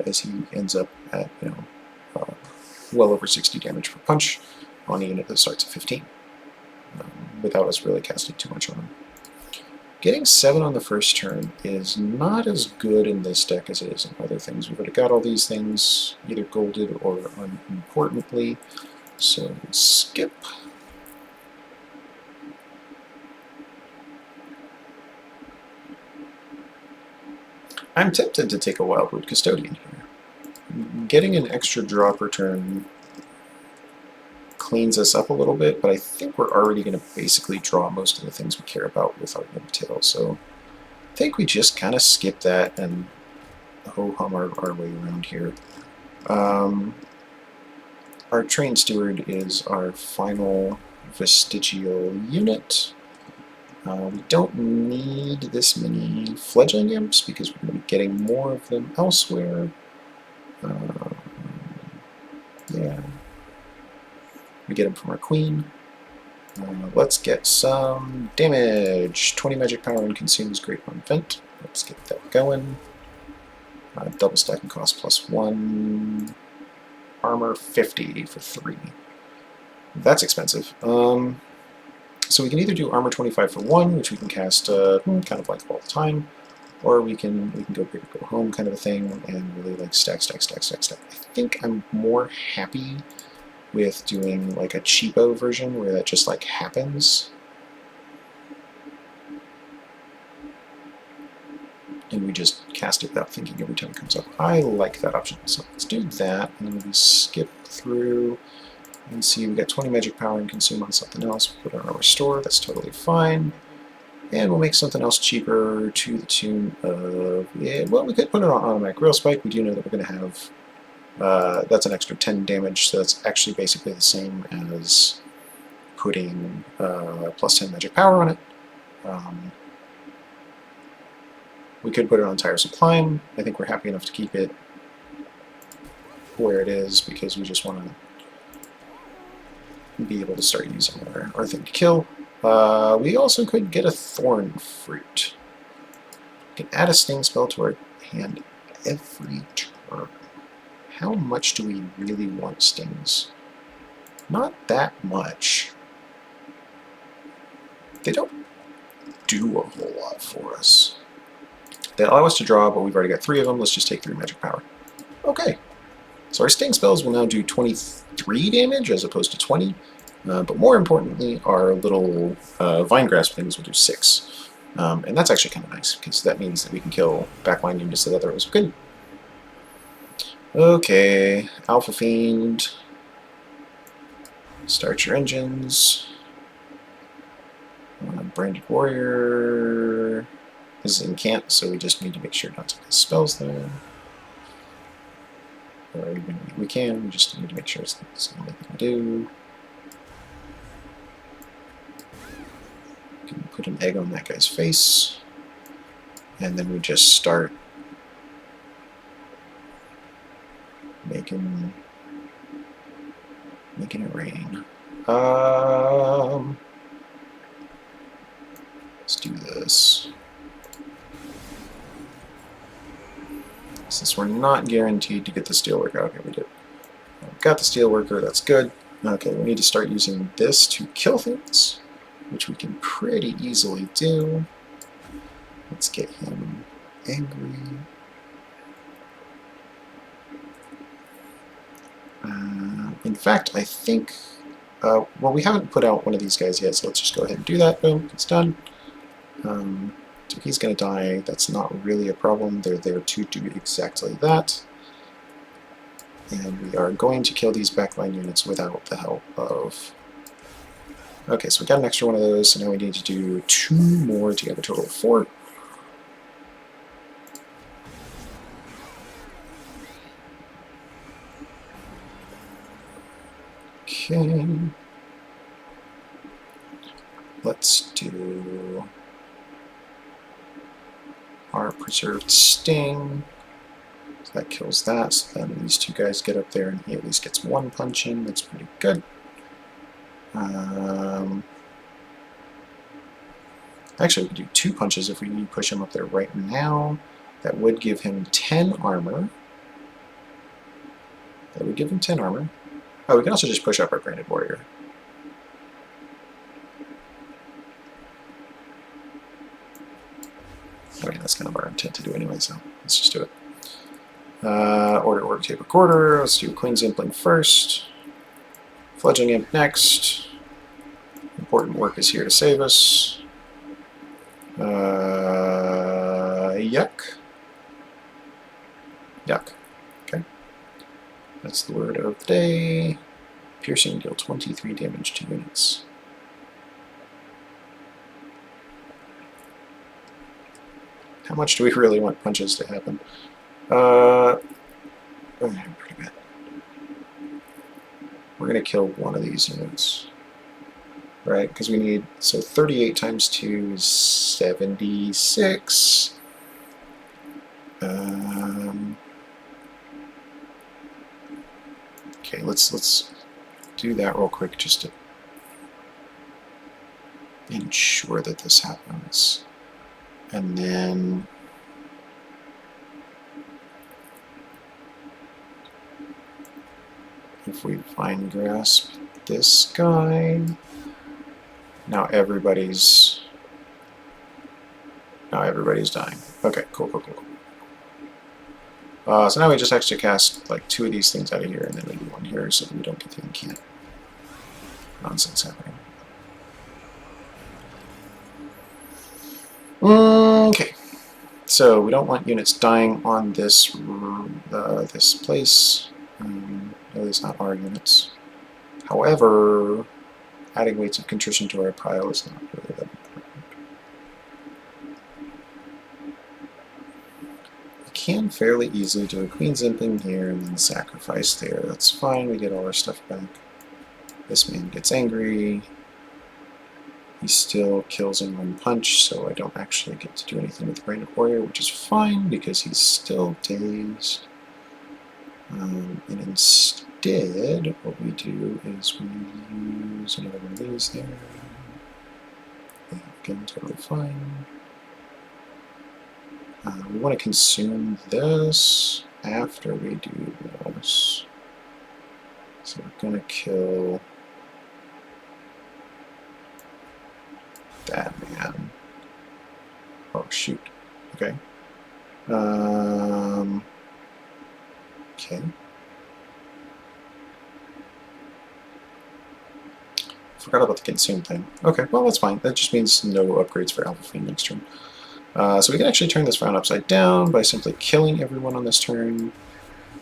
as he ends up at, you know, well over 60 damage per punch on a unit that starts at 15, without us really casting too much on him. Getting 7 on the first turn is not as good in this deck as it is in other things. We've already got all these things either golded or unimportantly, so skip. I'm tempted to take a Wildwood Custodian here. Getting an extra draw per turn cleans us up a little bit, but I think we're already going to basically draw most of the things we care about with our Imp Tail, so I think we just kind of skip that and ho-hum our way around here. Our Train Steward is our final vestigial unit. We don't need this many fledgling imps because we're going to be getting more of them elsewhere. Yeah. We get them from our queen. Let's get some damage. 20 magic power and consumes Great One Vent. Let's get that going. Double stacking cost +1. Armor 50 for 3. That's expensive. So we can either do armor 25 for 1, which we can cast kind of like all the time, or we can go big or go home kind of a thing and really like stack. I think I'm more happy with doing like a cheapo version where that just like happens. And we just cast it without thinking every time it comes up. I like that option. So let's do that, and then we skip through and see we got 20 magic power and consume on something else. Put it on our restore, that's totally fine. And we'll make something else cheaper to the tune of, yeah, well, we could put it on automatic rail spike. We do know that we're going to have, that's an extra 10 damage, so that's actually basically the same as putting +10 magic power on it. We could put it on Tiresome Climb. I think we're happy enough to keep it. where it is because we just want to be able to start using our thing to kill. We also could get a thorn fruit. We can add a sting spell to our hand every turn. How much do we really want stings? Not that much. They don't do a whole lot for us. They allow us to draw, but we've already got 3 of them. Let's just take 3 magic power. Okay. So our sting spells will now do 23 damage as opposed to 20. But more importantly, our little vine grasp things will do 6. And that's actually kind of nice, because that means that we can kill backline units that otherwise couldn't. Okay, Alpha Fiend. Start your engines. Branded Warrior is in camp, so we just need to make sure not to cast spells there. Or even we can, we just need to make sure it's something we can do. We can put an egg on that guy's face, and then we just start making it rain. Let's do this. Since we're not guaranteed to get the steelworker, okay, we did. Got the steelworker, that's good. Okay, we need to start using this to kill things, which we can pretty easily do. Let's get him angry. In fact, I think, well, we haven't put out one of these guys yet, so let's just go ahead and do that. Boom, it's done. So he's going to die. That's not really a problem. They're there to do exactly that. And we are going to kill these backline units without the help of... Okay, so we got an extra one of those, so now we need to do 2 more to get a total of 4. Okay. Let's do our preserved sting. So that kills that. So then these 2 guys get up there and he at least gets 1 punch in. That's pretty good. Actually, we could do 2 punches if we push him up there right now. That would give him 10 armor. That would give him 10 armor. Oh, we can also just push up our Branded Warrior. Okay, that's kind of our intent to do anyway, so let's just do it. Order, tape, recorder. Let's do Queen's Impling first. Fledgling Imp next. Important work is here to save us. Yuck. Yuck. Okay. That's the word of the day. Piercing, deal 23 damage to units. How much do we really want punches to happen? Pretty good. We're going to kill one of these units. Right, because we need, so 38 times 2 is 76. Okay, let's do that real quick just to ensure that this happens. And then if we vine grasp this guy, now everybody's dying. Okay, cool. So now we just actually cast like 2 of these things out of here, and then maybe 1 here, so that we don't get the incant nonsense happening. Okay, so we don't want units dying on this this place. At least not our units. However, adding weights of contrition to our pile is not really that important. We can fairly easily do a Queen's Imping here and then sacrifice there. That's fine, we get all our stuff back. This man gets angry. He still kills in 1 punch, so I don't actually get to do anything with the Branded Warrior, which is fine because he's still dazed. And instead, what we do is we use another one of these there. Yeah, again, totally fine. We want to consume this after we do this. So we're going to kill that man. Oh, shoot. Okay. Okay. Forgot about the consume thing. Okay, well, that's fine. That just means no upgrades for Alpha Fiend next turn. So we can actually turn this round upside down by simply killing everyone on this turn.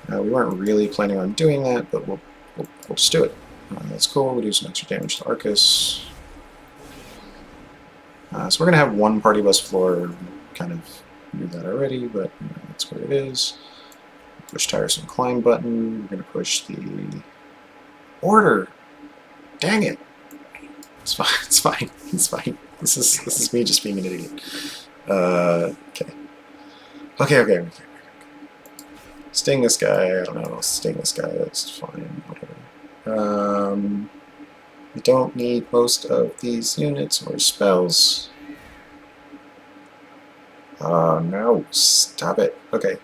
We weren't really planning on doing that, but we'll just do it. That's cool. We do some extra damage to Arcus. So we're going to have one party bus floor. Kind of knew that already, but you know, that's what it is. Push tiresome climb button. We're going to push the order. Dang it! It's fine. It's fine. It's fine. This is me just being an idiot. Okay. Sting this guy. I don't know. Sting this guy. That's fine. Whatever. We don't need most of these units or spells. Oh no! Stop it. Okay.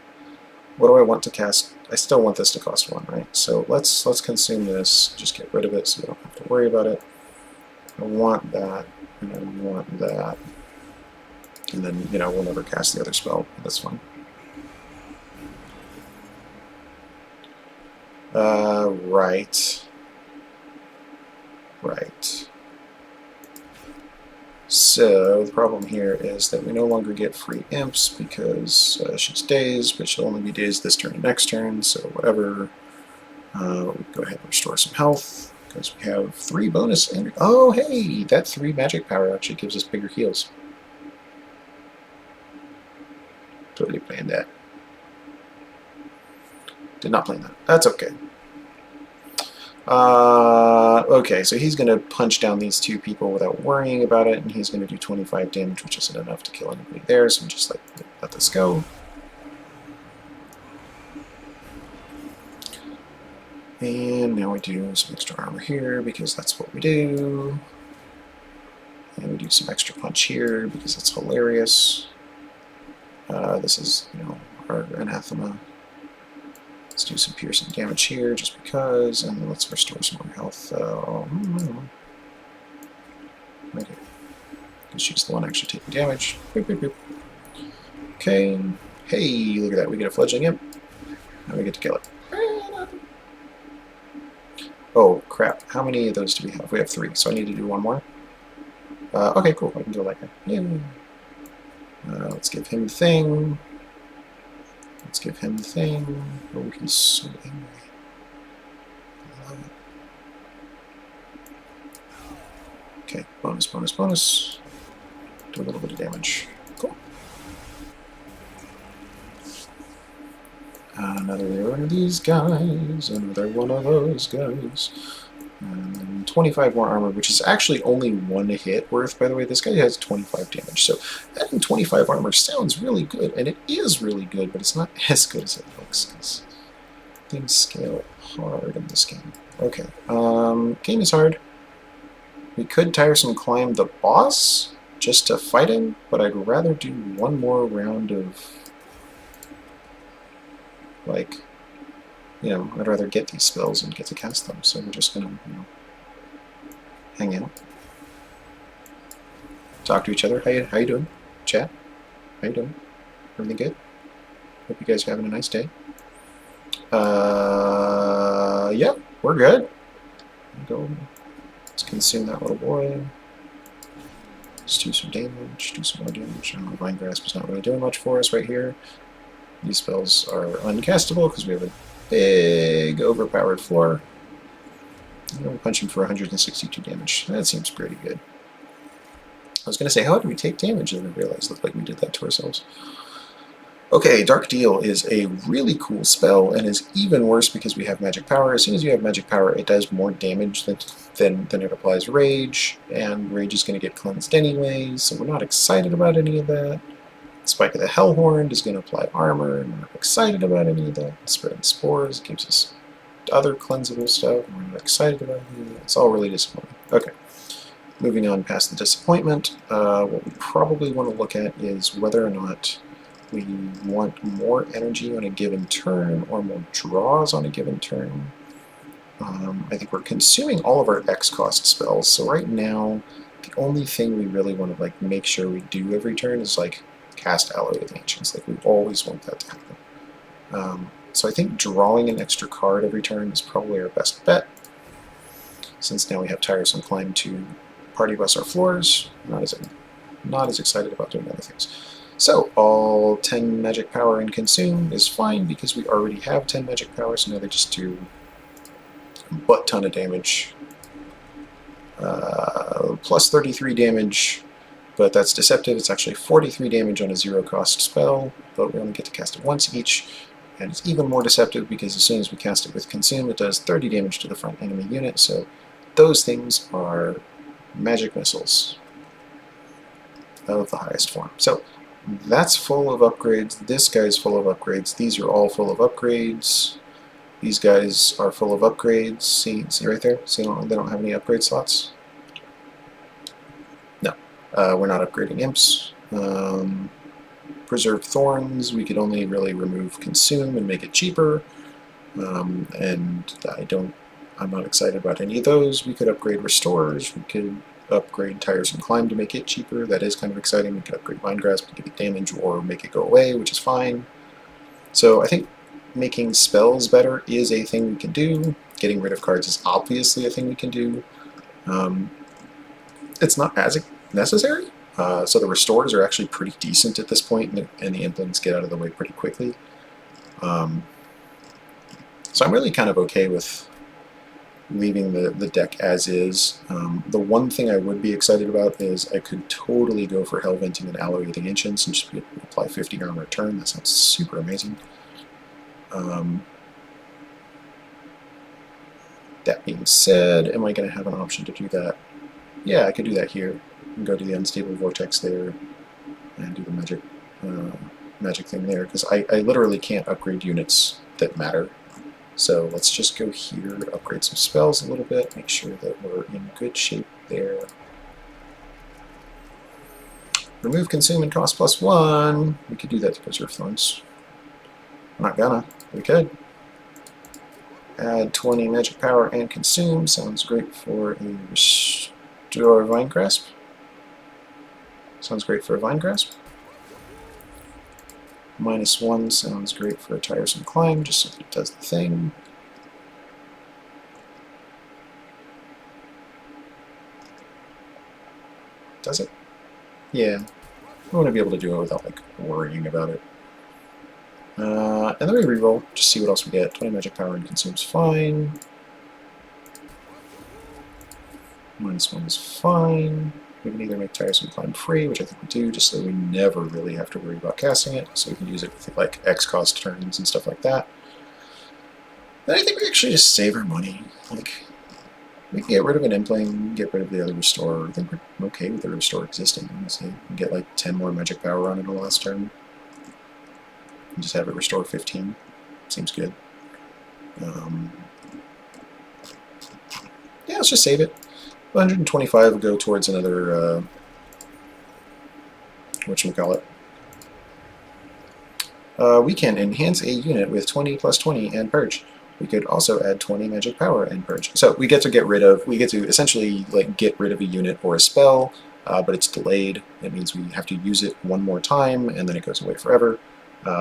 What do I want to cast? I still want this to cost 1, right? So let's consume this. Just get rid of it so we don't have to worry about it. I want that, and I want that. And then, you know, we'll never cast the other spell. That's fine. Right. So the problem here is that we no longer get free imps because she's dazed, but she'll only be dazed this turn and next turn, so whatever. We'll go ahead and restore some health because we have 3 bonus. Oh, hey, that 3 magic power actually gives us bigger heals. Totally planned that. Did not plan that. That's okay. Okay, so he's going to punch down these 2 people without worrying about it, and he's going to do 25 damage, which isn't enough to kill anybody there, so I'm just like, let this go. And now we do some extra armor here, because that's what we do. And we do some extra punch here, because it's hilarious. This is, you know, our anathema. Let's do some piercing damage here, just because, and let's restore some more health. Okay. Because she's the one actually taking damage. Boop, boop, boop. Okay. Hey, look at that. We get a fledgling imp. Now we get to kill it. Oh, crap. How many of those do we have? We have 3, so I need to do 1 more. Okay, cool. I can go like that. Yeah. Let's give him the thing. Let's give him the thing. Oh, he's so angry. I love it. Okay, bonus. Do a little bit of damage. Cool. Another one of these guys. Another one of those guys. 25 more armor, which is actually only 1 hit worth, by the way. This guy has 25 damage, so adding 25 armor sounds really good, and it is really good, but it's not as good as it looks, because things scale hard in this game. Okay, game is hard. We could tiresome climb the boss just to fight him, but I'd rather do 1 more round of, like, you know, I'd rather get these spells and get to cast them, so we're just gonna, you know, hang out, talk to each other. How you doing? Chat? How you doing? Everything good? Hope you guys are having a nice day. Yeah, we're good. Go. Let's consume that little boy. Let's do some damage. Do some more damage. I don't know, Vine Grasp is not really doing much for us right here. These spells are uncastable because we have a big overpowered floor. We're punching for 162 damage. That seems pretty good. I was going to say, how did we take damage? And I realized it looked like we did that to ourselves. Okay, Dark Deal is a really cool spell, and is even worse because we have magic power. As soon as you have magic power, it does more damage than it applies Rage, and Rage is going to get cleansed anyway, so we're not excited about any of that. Spike of the Hellhorn is going to apply armor, and we're not excited about any of that. Spreading spores gives us other cleansable stuff, and we're not excited about any of that. It's all really disappointing. Okay, moving on past the disappointment, what we probably want to look at is whether or not we want more energy on a given turn or more draws on a given turn. I think we're consuming all of our X cost spells, so right now the only thing we really want to like make sure we do every turn is like cast Alloy of Ancients. Like we always want that to happen. So I think drawing an extra card every turn is probably our best bet, since now we have Tiresome Climb to party bus our floors. Not as excited about doing other things. So all 10 magic power and consume is fine because we already have 10 magic power, so now they just do a butt ton of damage. Plus 33 damage, but that's deceptive. It's actually 43 damage on a zero cost spell, but we only get to cast it once each. And it's even more deceptive because as soon as we cast it with consume, it does 30 damage to the front enemy unit, so those things are magic missiles of the highest form. So that's full of upgrades. This guy's full of upgrades. These are all full of upgrades. These guys are full of upgrades. See right there? See, they don't have any upgrade slots? No. We're not upgrading imps. Preserved Thorns, we could only really remove consume and make it cheaper. And I'm not excited about any of those. We could upgrade Restorers. We could upgrade Tiresome Climb to make it cheaper. That is kind of exciting. We could upgrade Vine Grasp to give it damage or make it go away, which is fine. So I think making spells better is a thing we can do. Getting rid of cards is obviously a thing we can do. It's not as necessary. So the Restorers are actually pretty decent at this point, and the Implings get out of the way pretty quickly. So I'm really kind of okay with leaving the deck as is. The one thing I would be excited about is I could totally go for Hellventing and Alloy of the Ancients and just apply 50 armor a turn. That sounds super amazing. That being said, am I going to have an option to do that? Yeah, I could do that here. And go to the Unstable Vortex there and do the magic thing there, because I literally can't upgrade units that matter. So let's just go here, upgrade some spells a little bit, make sure that we're in good shape there. Remove consume and cost +1. We could do that to Preserve Thorns. I'm not gonna. We could. Add 20 magic power and consume. Sounds great for a Restore Vine Grasp. Sounds great for a Vine Grasp. -1 sounds great for a Tiresome Climb, just so that it does the thing. Does it? Yeah. I want to be able to do it without like worrying about it. And then we reroll, just see what else we get. 20 magic power and consume's fine. -1 is fine. We can either make Tiresome Climb free, which I think we do, just so we never really have to worry about casting it, so we can use it with like X cost turns and stuff like that. Then I think we actually just save our money. Like, we can get rid of an Impling, get rid of the other Restorer. I think we're okay with the Restore existing, honestly. We can get like 10 more magic power on it the last turn. And just have it restore 15. Seems good. Yeah, let's just save it. 125 will go towards another, whatchamacallit. We can enhance a unit with 20 + 20 and purge. We could also add 20 magic power and purge. So we get to essentially like get rid of a unit or a spell, but it's delayed. It means we have to use it one more time and then it goes away forever,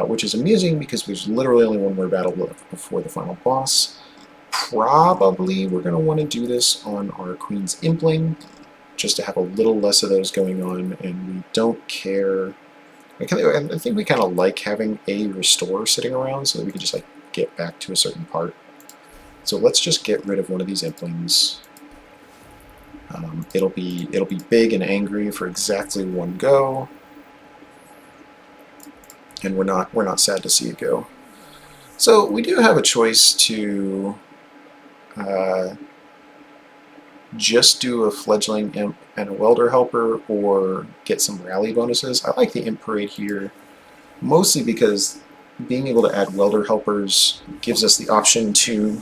which is amusing because there's literally only one more battle left before the final boss. Probably we're going to want to do this on our Queen's Impling, just to have a little less of those going on, and we don't care. I think we kind of like having a Restore sitting around so that we can just like get back to a certain part. So let's just get rid of one of these Implings. It'll be big and angry for exactly one go, and we're not sad to see it go. So we do have a choice to just do a fledgling imp and a welder helper, or get some rally bonuses. I like the imp parade here, mostly because being able to add welder helpers gives us the option to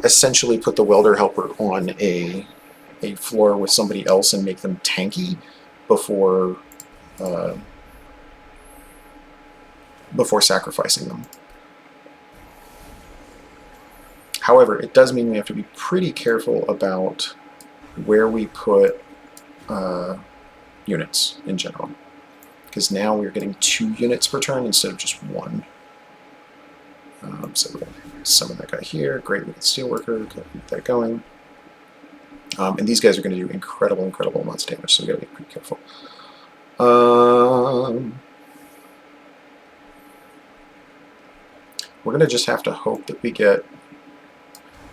essentially put the welder helper on a floor with somebody else and make them tanky before before sacrificing them. However, it does mean we have to be pretty careful about where we put units in general, because now we're getting 2 units per turn instead of just 1. So we're going to summon that guy here. Great, we can Steelworker, keep that going. And these guys are going to do incredible amounts of damage, so we got to be pretty careful. We're going to just have to hope that we get...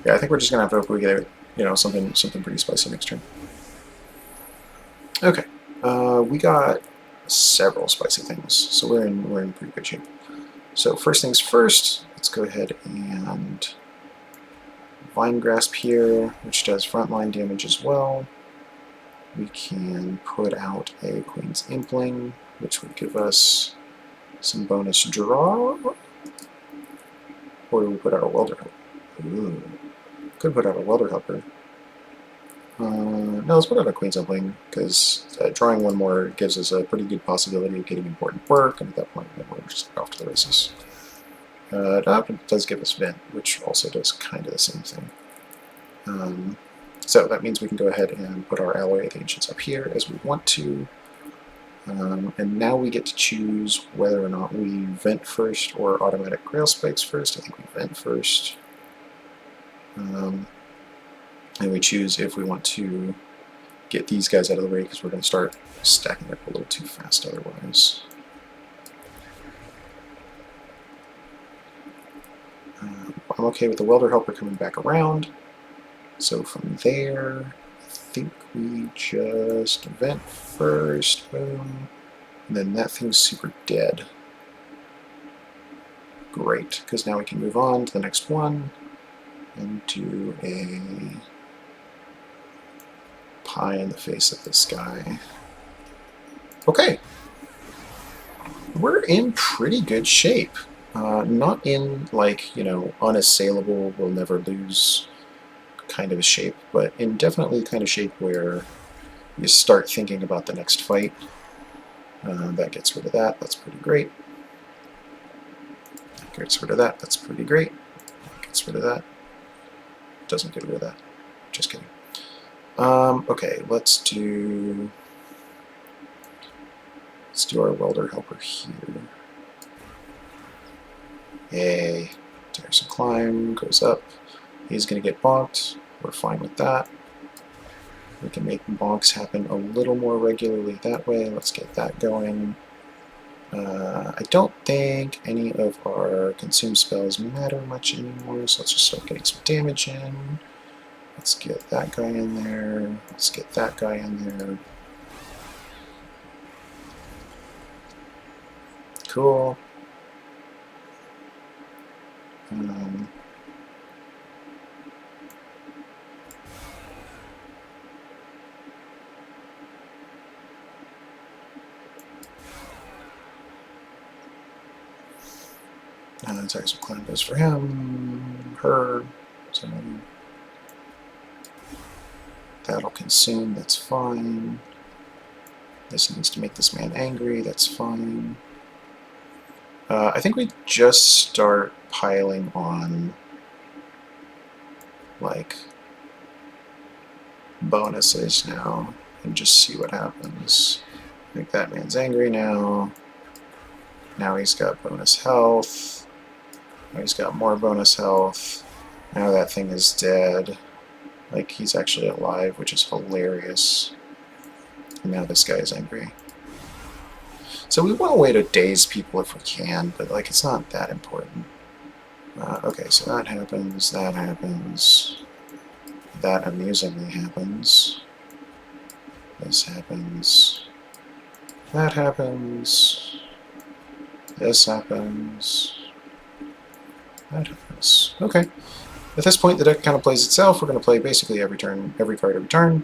Yeah, I think we're just going to have to hope we get, something pretty spicy next turn. Okay, we got several spicy things, so we're in pretty good shape. So first things first, let's go ahead and Vine Grasp here, which does frontline damage as well. We can put out a Queen's Impling, which would give us some bonus draw. Or do we put out a Welder Helper? Ooh. Could put out a Welder Helper. No, let's put out a Queen's Impling, because drawing one more gives us a pretty good possibility of getting important work, and at that point we're just off to the races. It does give us Vent, which also does kind of the same thing. So that means we can go ahead and put our Alloy of the Ancients up here as we want to. And now we get to choose whether or not we Vent first or automatic Grail Spikes first. I think we Vent first. And we choose if we want to get these guys out of the way, because we're going to start stacking up a little too fast otherwise. I'm okay with the Welder Helper coming back around. So from there, I think we just Vent first, boom, and then that thing's super dead. Great, because now we can move on to the next one and do a pie in the face of this guy. Okay, we're in pretty good shape. Not in, like, unassailable, we'll never lose kind of a shape, but in definitely kind of shape where you start thinking about the next fight. That gets rid of that, that's pretty great. That gets rid of that, that's pretty great. That gets rid of that. Doesn't get rid of that. Just kidding. Okay, let's do our Welder Helper here. Yay. There's a climb, goes up. He's going to get bonked. We're fine with that. We can make bonks happen a little more regularly that way. Let's get that going. I don't think any of our consume spells matter much anymore, so let's just start getting some damage in. Let's get that guy in there. Let's get that guy in there. Cool. Sorry, some climb goes for him, her, so that'll consume, that's fine. This needs to make this man angry, that's fine. I think we just start piling on, like, bonuses now, and just see what happens. I think that man's angry now. Now he's got bonus health. Now he's got more bonus health. Now that thing is dead. Like, he's actually alive, which is hilarious. And now this guy is angry. So we want a way to daze people if we can, but, like, it's not that important. Okay, so that happens, that amusingly happens. This happens. That happens. This happens. That happens. Okay. At this point, the deck kind of plays itself. We're going to play basically every turn, every card every turn.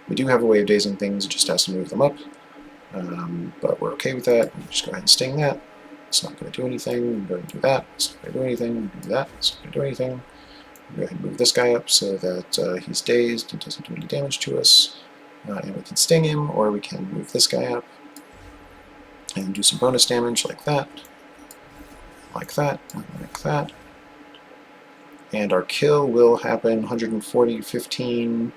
We do have a way of dazing things, it just has to move them up. But we're okay with that. We'll just go ahead and sting that. It's not going to do anything. We're going to do that. It's not going to do anything. Do that. It's not going to do anything. We'll go ahead and move this guy up so that he's dazed and doesn't do any damage to us. And we can sting him, or we can move this guy up and do some bonus damage like that, like that, and like that. And our kill will happen 140, 15,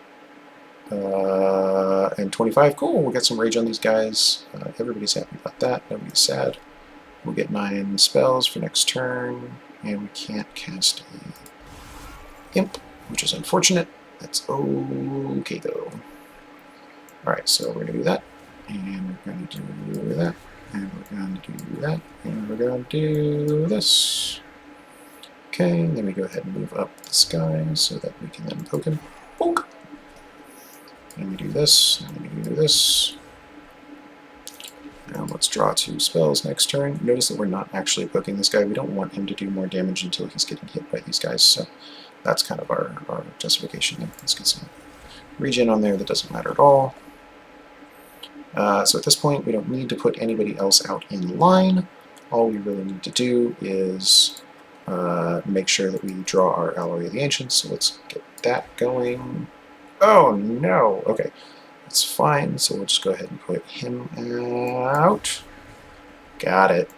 and 25. Cool, we'll get some rage on these guys. Everybody's happy about that. Nobody's sad. We'll get 9 spells for next turn, and we can't cast a imp, which is unfortunate. That's okay though. Alright, so we're going to do that, and we're going to do that, and we're going to do that, and we're going to do this. Okay, and then we go ahead and move up this guy so that we can then poke him. Poke! And we do this, and then we do this. Now let's draw 2 spells next turn. Notice that we're not actually poking this guy. We don't want him to do more damage until he's getting hit by these guys, so that's kind of our justification there. Let's get some regen on there that doesn't matter at all. So at this point, we don't need to put anybody else out in line. All we really need to do is make sure that we draw our Alloy of the Ancients, so let's get that going. Oh no! Okay, that's fine, so we'll just go ahead and put him out. Got it.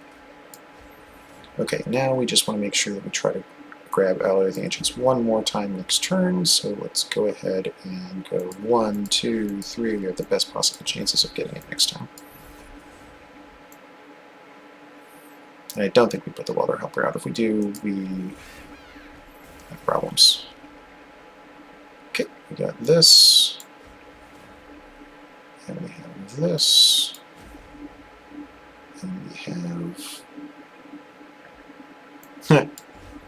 Okay, now we just want to make sure that we try to grab Alloy of the Ancients one more time next turn, so let's go ahead and go 1, 2, 3. We have the best possible chances of getting it next time. And I don't think we put the Welder Helper out. If we do, we have problems. Okay, we got this. And we have this. And we have...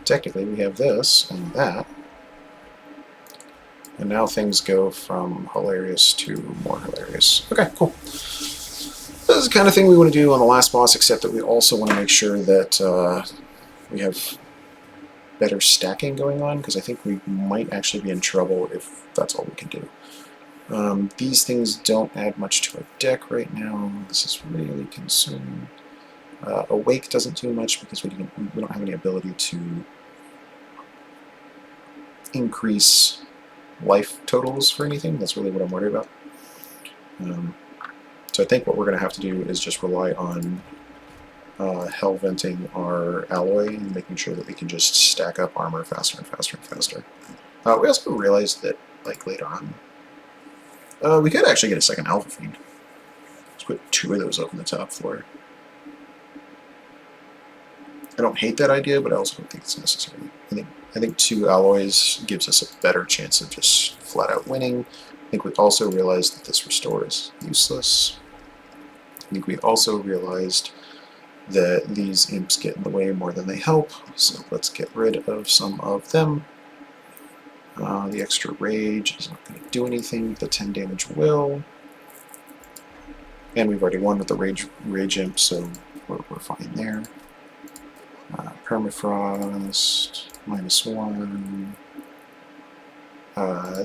Technically, we have this and that. And now things go from hilarious to more hilarious. Okay, cool. This is the kind of thing we want to do on the last boss, except that we also want to make sure that we have better stacking going on, because I think we might actually be in trouble if that's all we can do. These things don't add much to our deck right now. This is really consuming. Awake doesn't do much because we don't have any ability to increase life totals for anything. That's really what I'm worried about. So I think what we're going to have to do is just rely on hell venting our alloy and making sure that we can just stack up armor faster and faster and faster. We also realized that, like, later on, we could actually get a second Alpha Fiend. Let's put 2 of those up on the top floor. I don't hate that idea, but I also don't think it's necessary. I think 2 alloys gives us a better chance of just flat out winning. I think we also realized that this restore is useless. I think we also realized that these imps get in the way more than they help, so let's get rid of some of them. The extra rage is not going to do anything, the 10 damage will. And we've already won with the rage imp, so we're fine there. Permafrost, -1.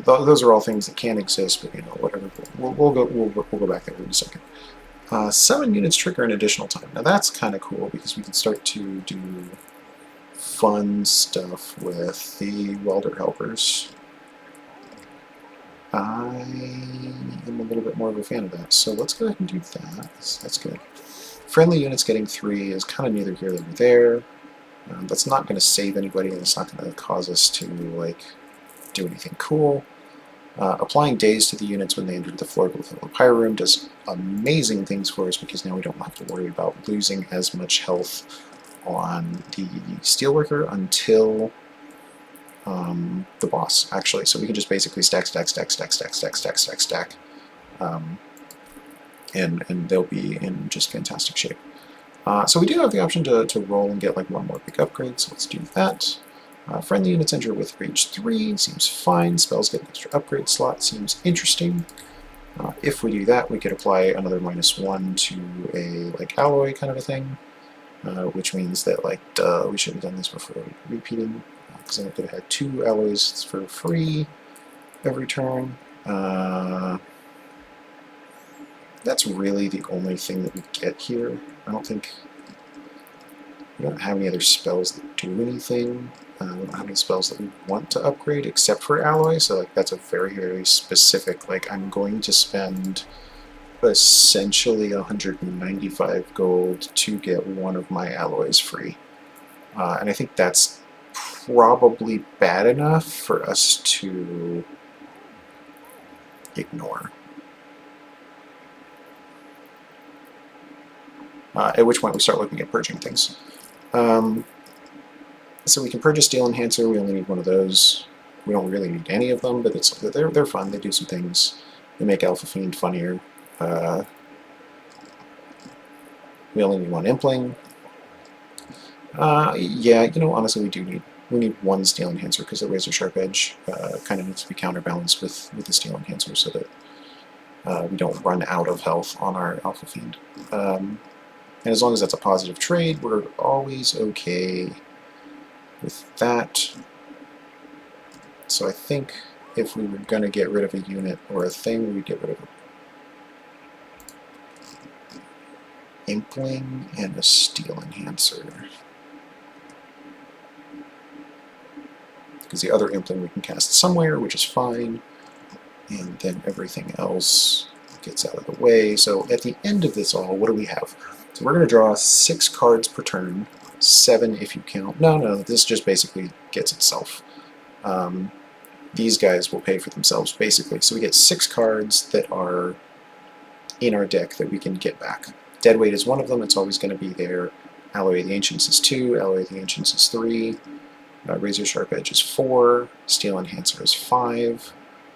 Those are all things that can exist, but you know, whatever. We'll go back there in a second. 7 units trigger an additional time. Now that's kind of cool because we can start to do fun stuff with the welder helpers. I am a little bit more of a fan of that, so let's go ahead and do that. That's good. Friendly units getting 3 is kind of neither here nor there. That's not going to save anybody, and it's not going to cause us to like do anything cool. Applying daze to the units when they enter the floor of the Pyro Room does amazing things for us because now we don't have to worry about losing as much health on the Steelworker until the boss, actually. So we can just basically stack, and they'll be in just fantastic shape. So we do have the option to roll and get like 1 more big upgrade, so let's do that. Friendly units enter with Rage 3, seems fine. Spells get an extra upgrade slot, seems interesting. If we do that, we could apply another -1 to a like alloy kind of a thing. which means that, like, duh, we should have done this before repeating, because then we could have had 2 alloys for free every turn. That's really the only thing that we get here. I don't think we don't have any other spells that do anything. We don't have any spells that we want to upgrade except for alloy, so like that's a very, very specific, like I'm going to spend essentially 195 gold to get one of my alloys free. And I think that's probably bad enough for us to ignore. At which point we start looking at purging things. So we can purge a steel enhancer. We only need one of those. We don't really need any of them, but they're fun. They do some things. They make Alpha Fiend funnier. We only need one Impling. Yeah, you know, honestly, we need one steel enhancer because the razor sharp edge kind of needs to be counterbalanced with the steel enhancer so that we don't run out of health on our Alpha Fiend. And as long as that's a positive trade, we're always okay with that. So I think if we were going to get rid of a unit or a thing, we'd get rid of an Impling and a steel enhancer. Because the other Impling we can cast somewhere, which is fine, and then everything else gets out of the way. So at the end of this all, what do we have? So we're going to draw 6 cards per turn, 7 if you count. No, this just basically gets itself. These guys will pay for themselves, basically. So we get 6 cards that are in our deck that we can get back. Deadweight is one of them. It's always going to be there. Alloy of the Ancients is 2. Alloy of the Ancients is 3. Razor Sharp Edge is 4. Steel Enhancer is 5.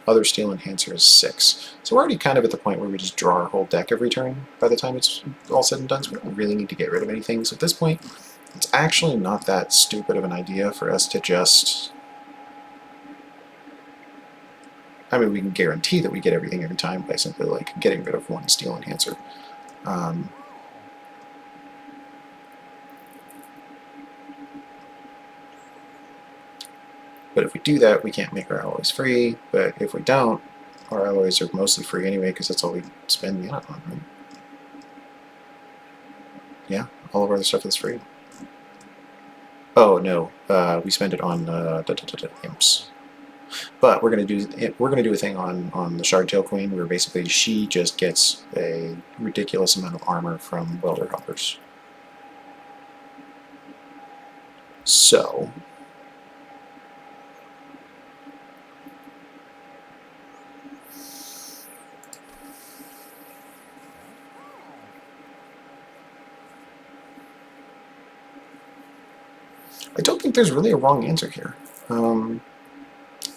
Other Steel Enhancer is 6. So we're already kind of at the point where we just draw our whole deck every turn by the time it's all said and done, so we don't really need to get rid of anything. So at this point, it's actually not that stupid of an idea for us to just... I mean, we can guarantee that we get everything every time by simply, like, getting rid of one Steel Enhancer. But if we do that, we can't make our alloys free. But if we don't, our alloys are mostly free anyway, because that's all we spend mana on, right? Yeah, all of our other stuff is free. Oh no, we spend it on imps. But we're gonna do a thing on the Shardtail Queen where basically she just gets a ridiculous amount of armor from welder helpers. So I don't think there's really a wrong answer here.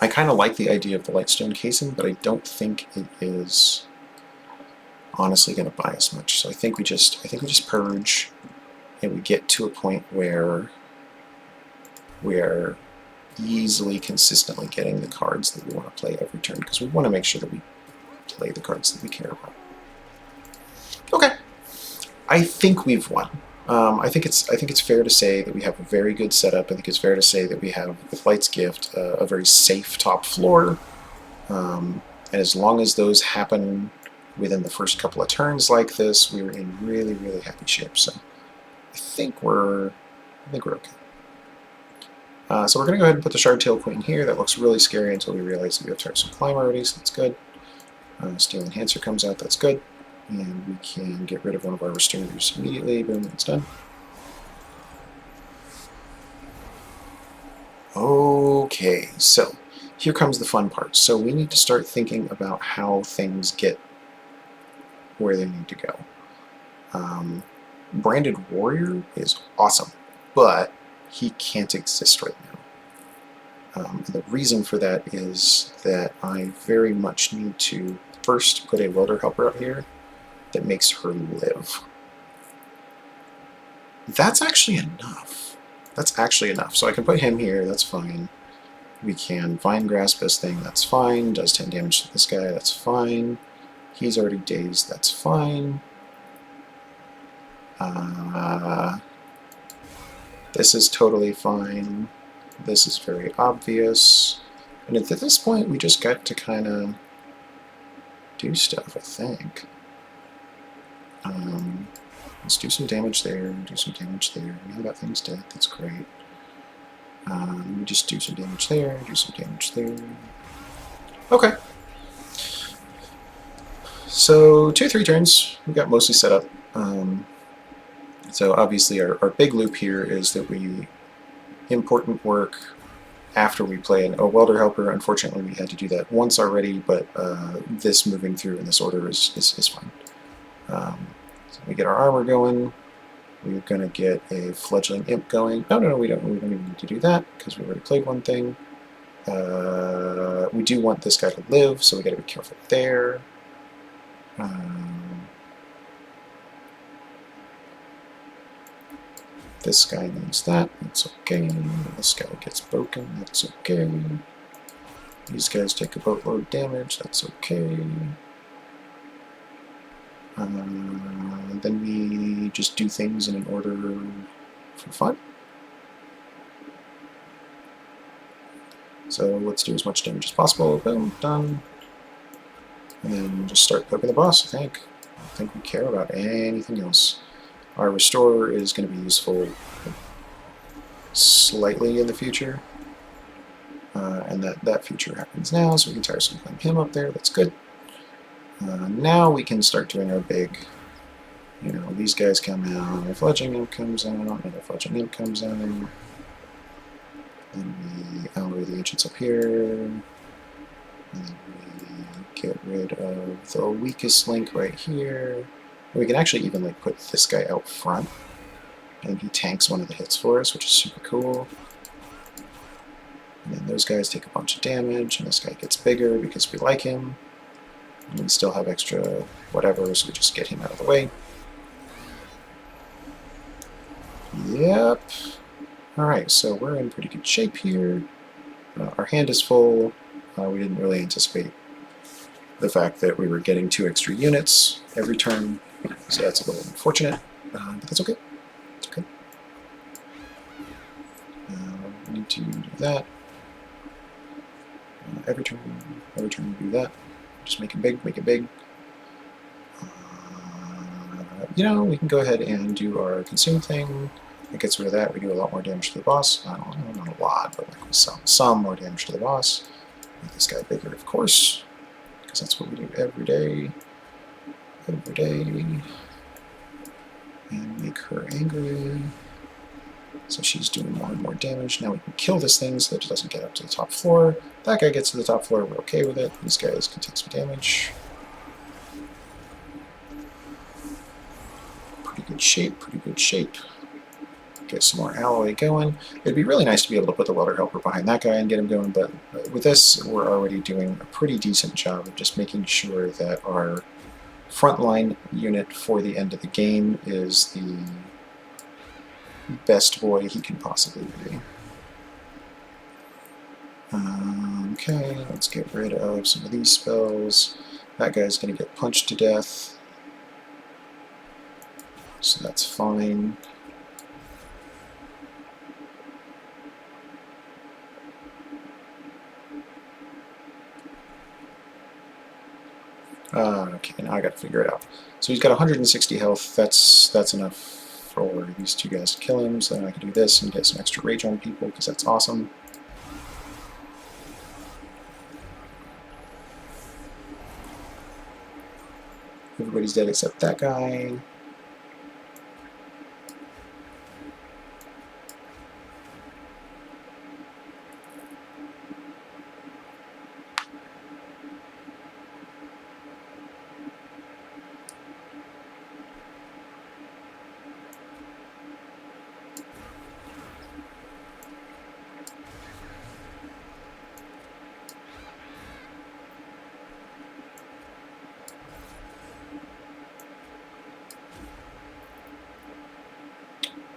I kind of like the idea of the Lightstone casing, but I don't think it is honestly going to buy us much. So I think we just purge, and we get to a point where we are easily, consistently getting the cards that we want to play every turn, because we want to make sure that we play the cards that we care about. Okay, I think we've won. I think it's fair to say that we have a very good setup. I think it's fair to say that we have, with Light's Gift, a very safe top floor. And as long as those happen within the first couple of turns like this, we were in really, really happy shape. So I think we're okay. So we're going to go ahead and put the Shardtail Queen here. That looks really scary until we realize that we have Tarsal Climb already, so that's good. Steel Enhancer comes out, that's good. And we can get rid of one of our restorers immediately. Boom, it's done. Okay, so here comes the fun part. So we need to start thinking about how things get where they need to go. Branded Warrior is awesome, but he can't exist right now. The reason for that is that I very much need to first put a welder helper up here that makes her live. That's actually enough. That's actually enough. So I can put him here, that's fine. We can Vine Grasp this thing, that's fine. Does 10 damage to this guy, that's fine. He's already dazed, that's fine. This is totally fine. This is very obvious. And at this point, we just got to kind of do stuff, I think. Let's do some damage there, do some damage there. Now that thing's dead, that's great. We just do some damage there, do some damage there. Okay. So 2-3 turns, we got mostly set up. So obviously our big loop here is that we important work after we play a welder helper. Unfortunately, we had to do that once already, but this moving through in this order is fine. So we get our armor going. We're going to get a fledgling imp going. No, we don't even need to do that because we already played one thing. We do want this guy to live, so we got to be careful there. This guy needs that, that's okay. This guy gets broken, that's okay. These guys take a boatload of damage, that's okay. Then we just do things in an order for fun. So let's do as much damage as possible. Boom, done. And then just start poking the boss, I think. I don't think we care about anything else. Our Restorer is going to be useful slightly in the future. And that feature happens now, so we can tiresome climb him up there. That's good. Now we can start doing our big, these guys come out, our fledgling imp comes out, another fledgling imp comes out. Then we elevate the ancients up here. And then we get rid of the weakest link right here. We can actually even put this guy out front, and he tanks one of the hits for us, which is super cool. And then those guys take a bunch of damage, and this guy gets bigger because we like him. And we still have extra whatever, so we just get him out of the way. Yep. Alright, so we're in pretty good shape here. Our hand is full. We didn't really anticipate the fact that we were getting 2 extra units every turn. So that's a little unfortunate, but that's okay. It's okay. We need to do that. Every turn we do that. Just make it big, make it big. We can go ahead and do our consume thing. It gets rid of that. We do a lot more damage to the boss. Not a lot, but some more damage to the boss. Make this guy bigger, of course, because that's what we do every day. Every day. And make her angry. So she's doing more and more damage. Now we can kill this thing so that it doesn't get up to the top floor. That guy gets to the top floor, we're okay with it. These guys can take some damage. Pretty good shape, pretty good shape. Get some more alloy going. It'd be really nice to be able to put the welder helper behind that guy and get him going, but with this, we're already doing a pretty decent job of just making sure that our frontline unit for the end of the game is the best boy he can possibly be. Okay, let's get rid of some of these spells. That guy's going to get punched to death, so that's fine. Okay, now I got to figure it out. So he's got 160 health. That's enough for these 2 guys to kill him. So then I can do this and get some extra rage on people because that's awesome. Everybody's dead except that guy.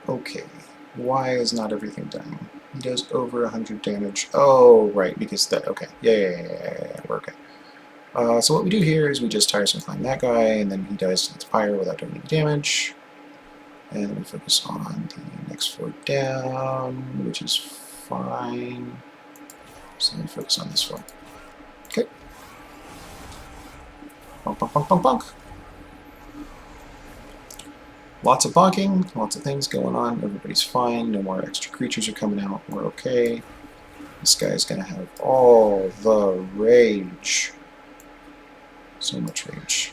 Okay, why is not everything done? He does over 100 damage. Oh, right, because that, okay. Yeah, we're okay. So what we do here is we just tiresome climb that guy, and then he dies to the pyre without doing any damage. And we focus on the next floor down, which is fine. So let me focus on this floor. Okay. Bonk, bonk, bonk, bonk, bonk. Lots of bonking, lots of things going on. Everybody's fine. No more extra creatures are coming out. We're okay. This guy's going to have all the rage. So much rage.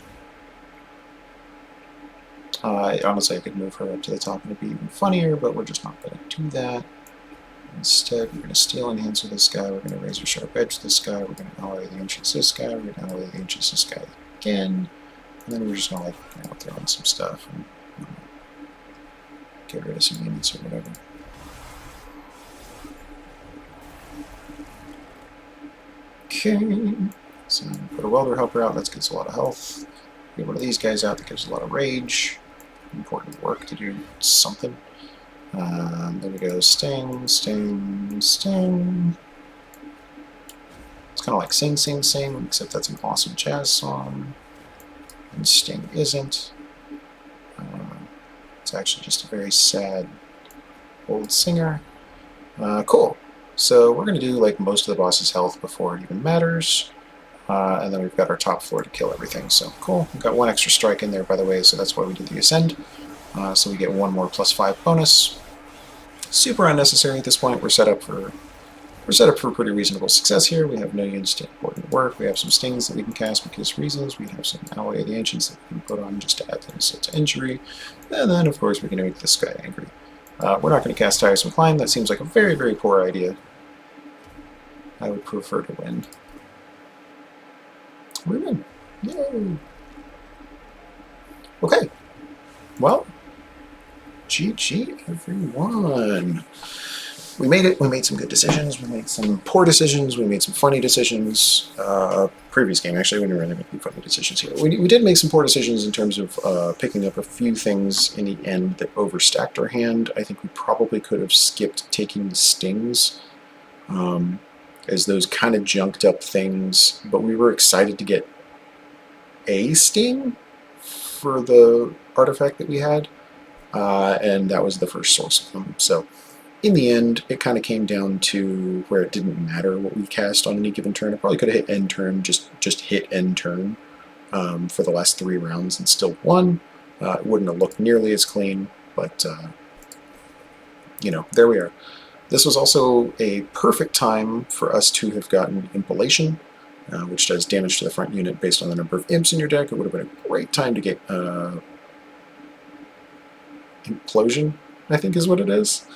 Honestly, I could move her up to the top and it'd be even funnier, but we're just not going to do that. Instead, we're going to steal enhance with this guy. We're going to razor sharp edge this guy. We're going to ally the ancients this guy. We're going to ally the ancients this guy again. And then we're just going to throw in some stuff and get rid of some units or whatever. Okay. So put a welder helper out. That gives a lot of health. Get one of these guys out. That gives a lot of rage. Important work to do something. Then we go sting, sting, sting. It's kind of like sing, sing, sing, except that's an awesome jazz song. And sting isn't. It's actually just a very sad old singer. Cool. So we're going to do like most of the boss's health before it even matters. And then we've got our top floor to kill everything. So cool. We've got one extra strike in there, by the way, so that's why we did the ascend. So we get one more +5 bonus. Super unnecessary at this point. We're set up for pretty reasonable success here. We have no units to important work. We have some stings that we can cast because reasons. We have some Alloy of the Ancients that we can put on just to add to insult to injury. And then, of course, we can make this guy angry. We're not going to cast Tiresome Climb. That seems like a very, very poor idea. I would prefer to win. We win. Yay! Okay. Well, GG, everyone. We made it. We made some good decisions. We made some poor decisions. We made some funny decisions. Previous game, actually, we didn't really make any funny decisions here. We did make some poor decisions in terms of picking up a few things in the end that overstacked our hand. I think we probably could have skipped taking the stings, as those kind of junked up things. But we were excited to get a sting for the artifact that we had, and that was the first source of them. So in the end, it kind of came down to where it didn't matter what we cast on any given turn. I probably could have hit end turn, just hit end turn for the last 3 rounds and still won. It wouldn't have looked nearly as clean, but there we are. This was also a perfect time for us to have gotten Impalation, which does damage to the front unit based on the number of imps in your deck. It would have been a great time to get Implosion, I think is what it is.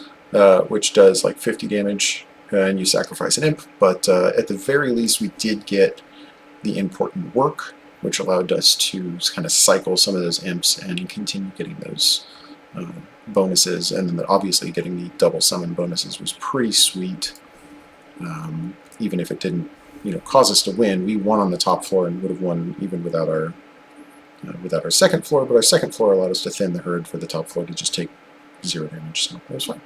Which does like 50 damage, and you sacrifice an imp, but at the very least we did get the important work, which allowed us to kind of cycle some of those imps and continue getting those bonuses, and then obviously getting the double summon bonuses was pretty sweet. Even if it didn't cause us to win, we won on the top floor and would have won even without our second floor, but our second floor allowed us to thin the herd for the top floor to just take 0 damage, so it was fine.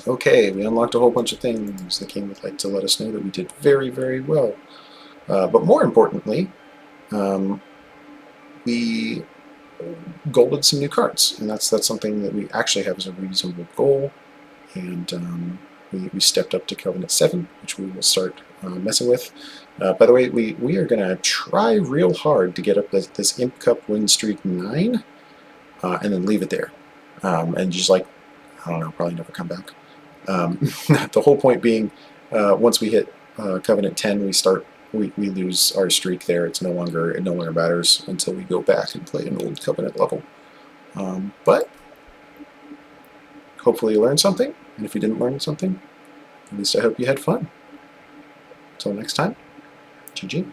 Okay, we unlocked a whole bunch of things. The king would like to let us know that we did very, very well. But more importantly, we golded some new cards, and that's something that we actually have as a reasonable goal. And we stepped up to Covenant-7, which we will start messing with. By the way, we are going to try real hard to get up this Imp Cup win streak 9, and then leave it there. And just I don't know, probably never come back. The whole point being, once we hit Covenant 10, we lose our streak there. It no longer matters until we go back and play an old Covenant level. But hopefully you learned something, and if you didn't learn something, at least I hope you had fun. Until next time, GG.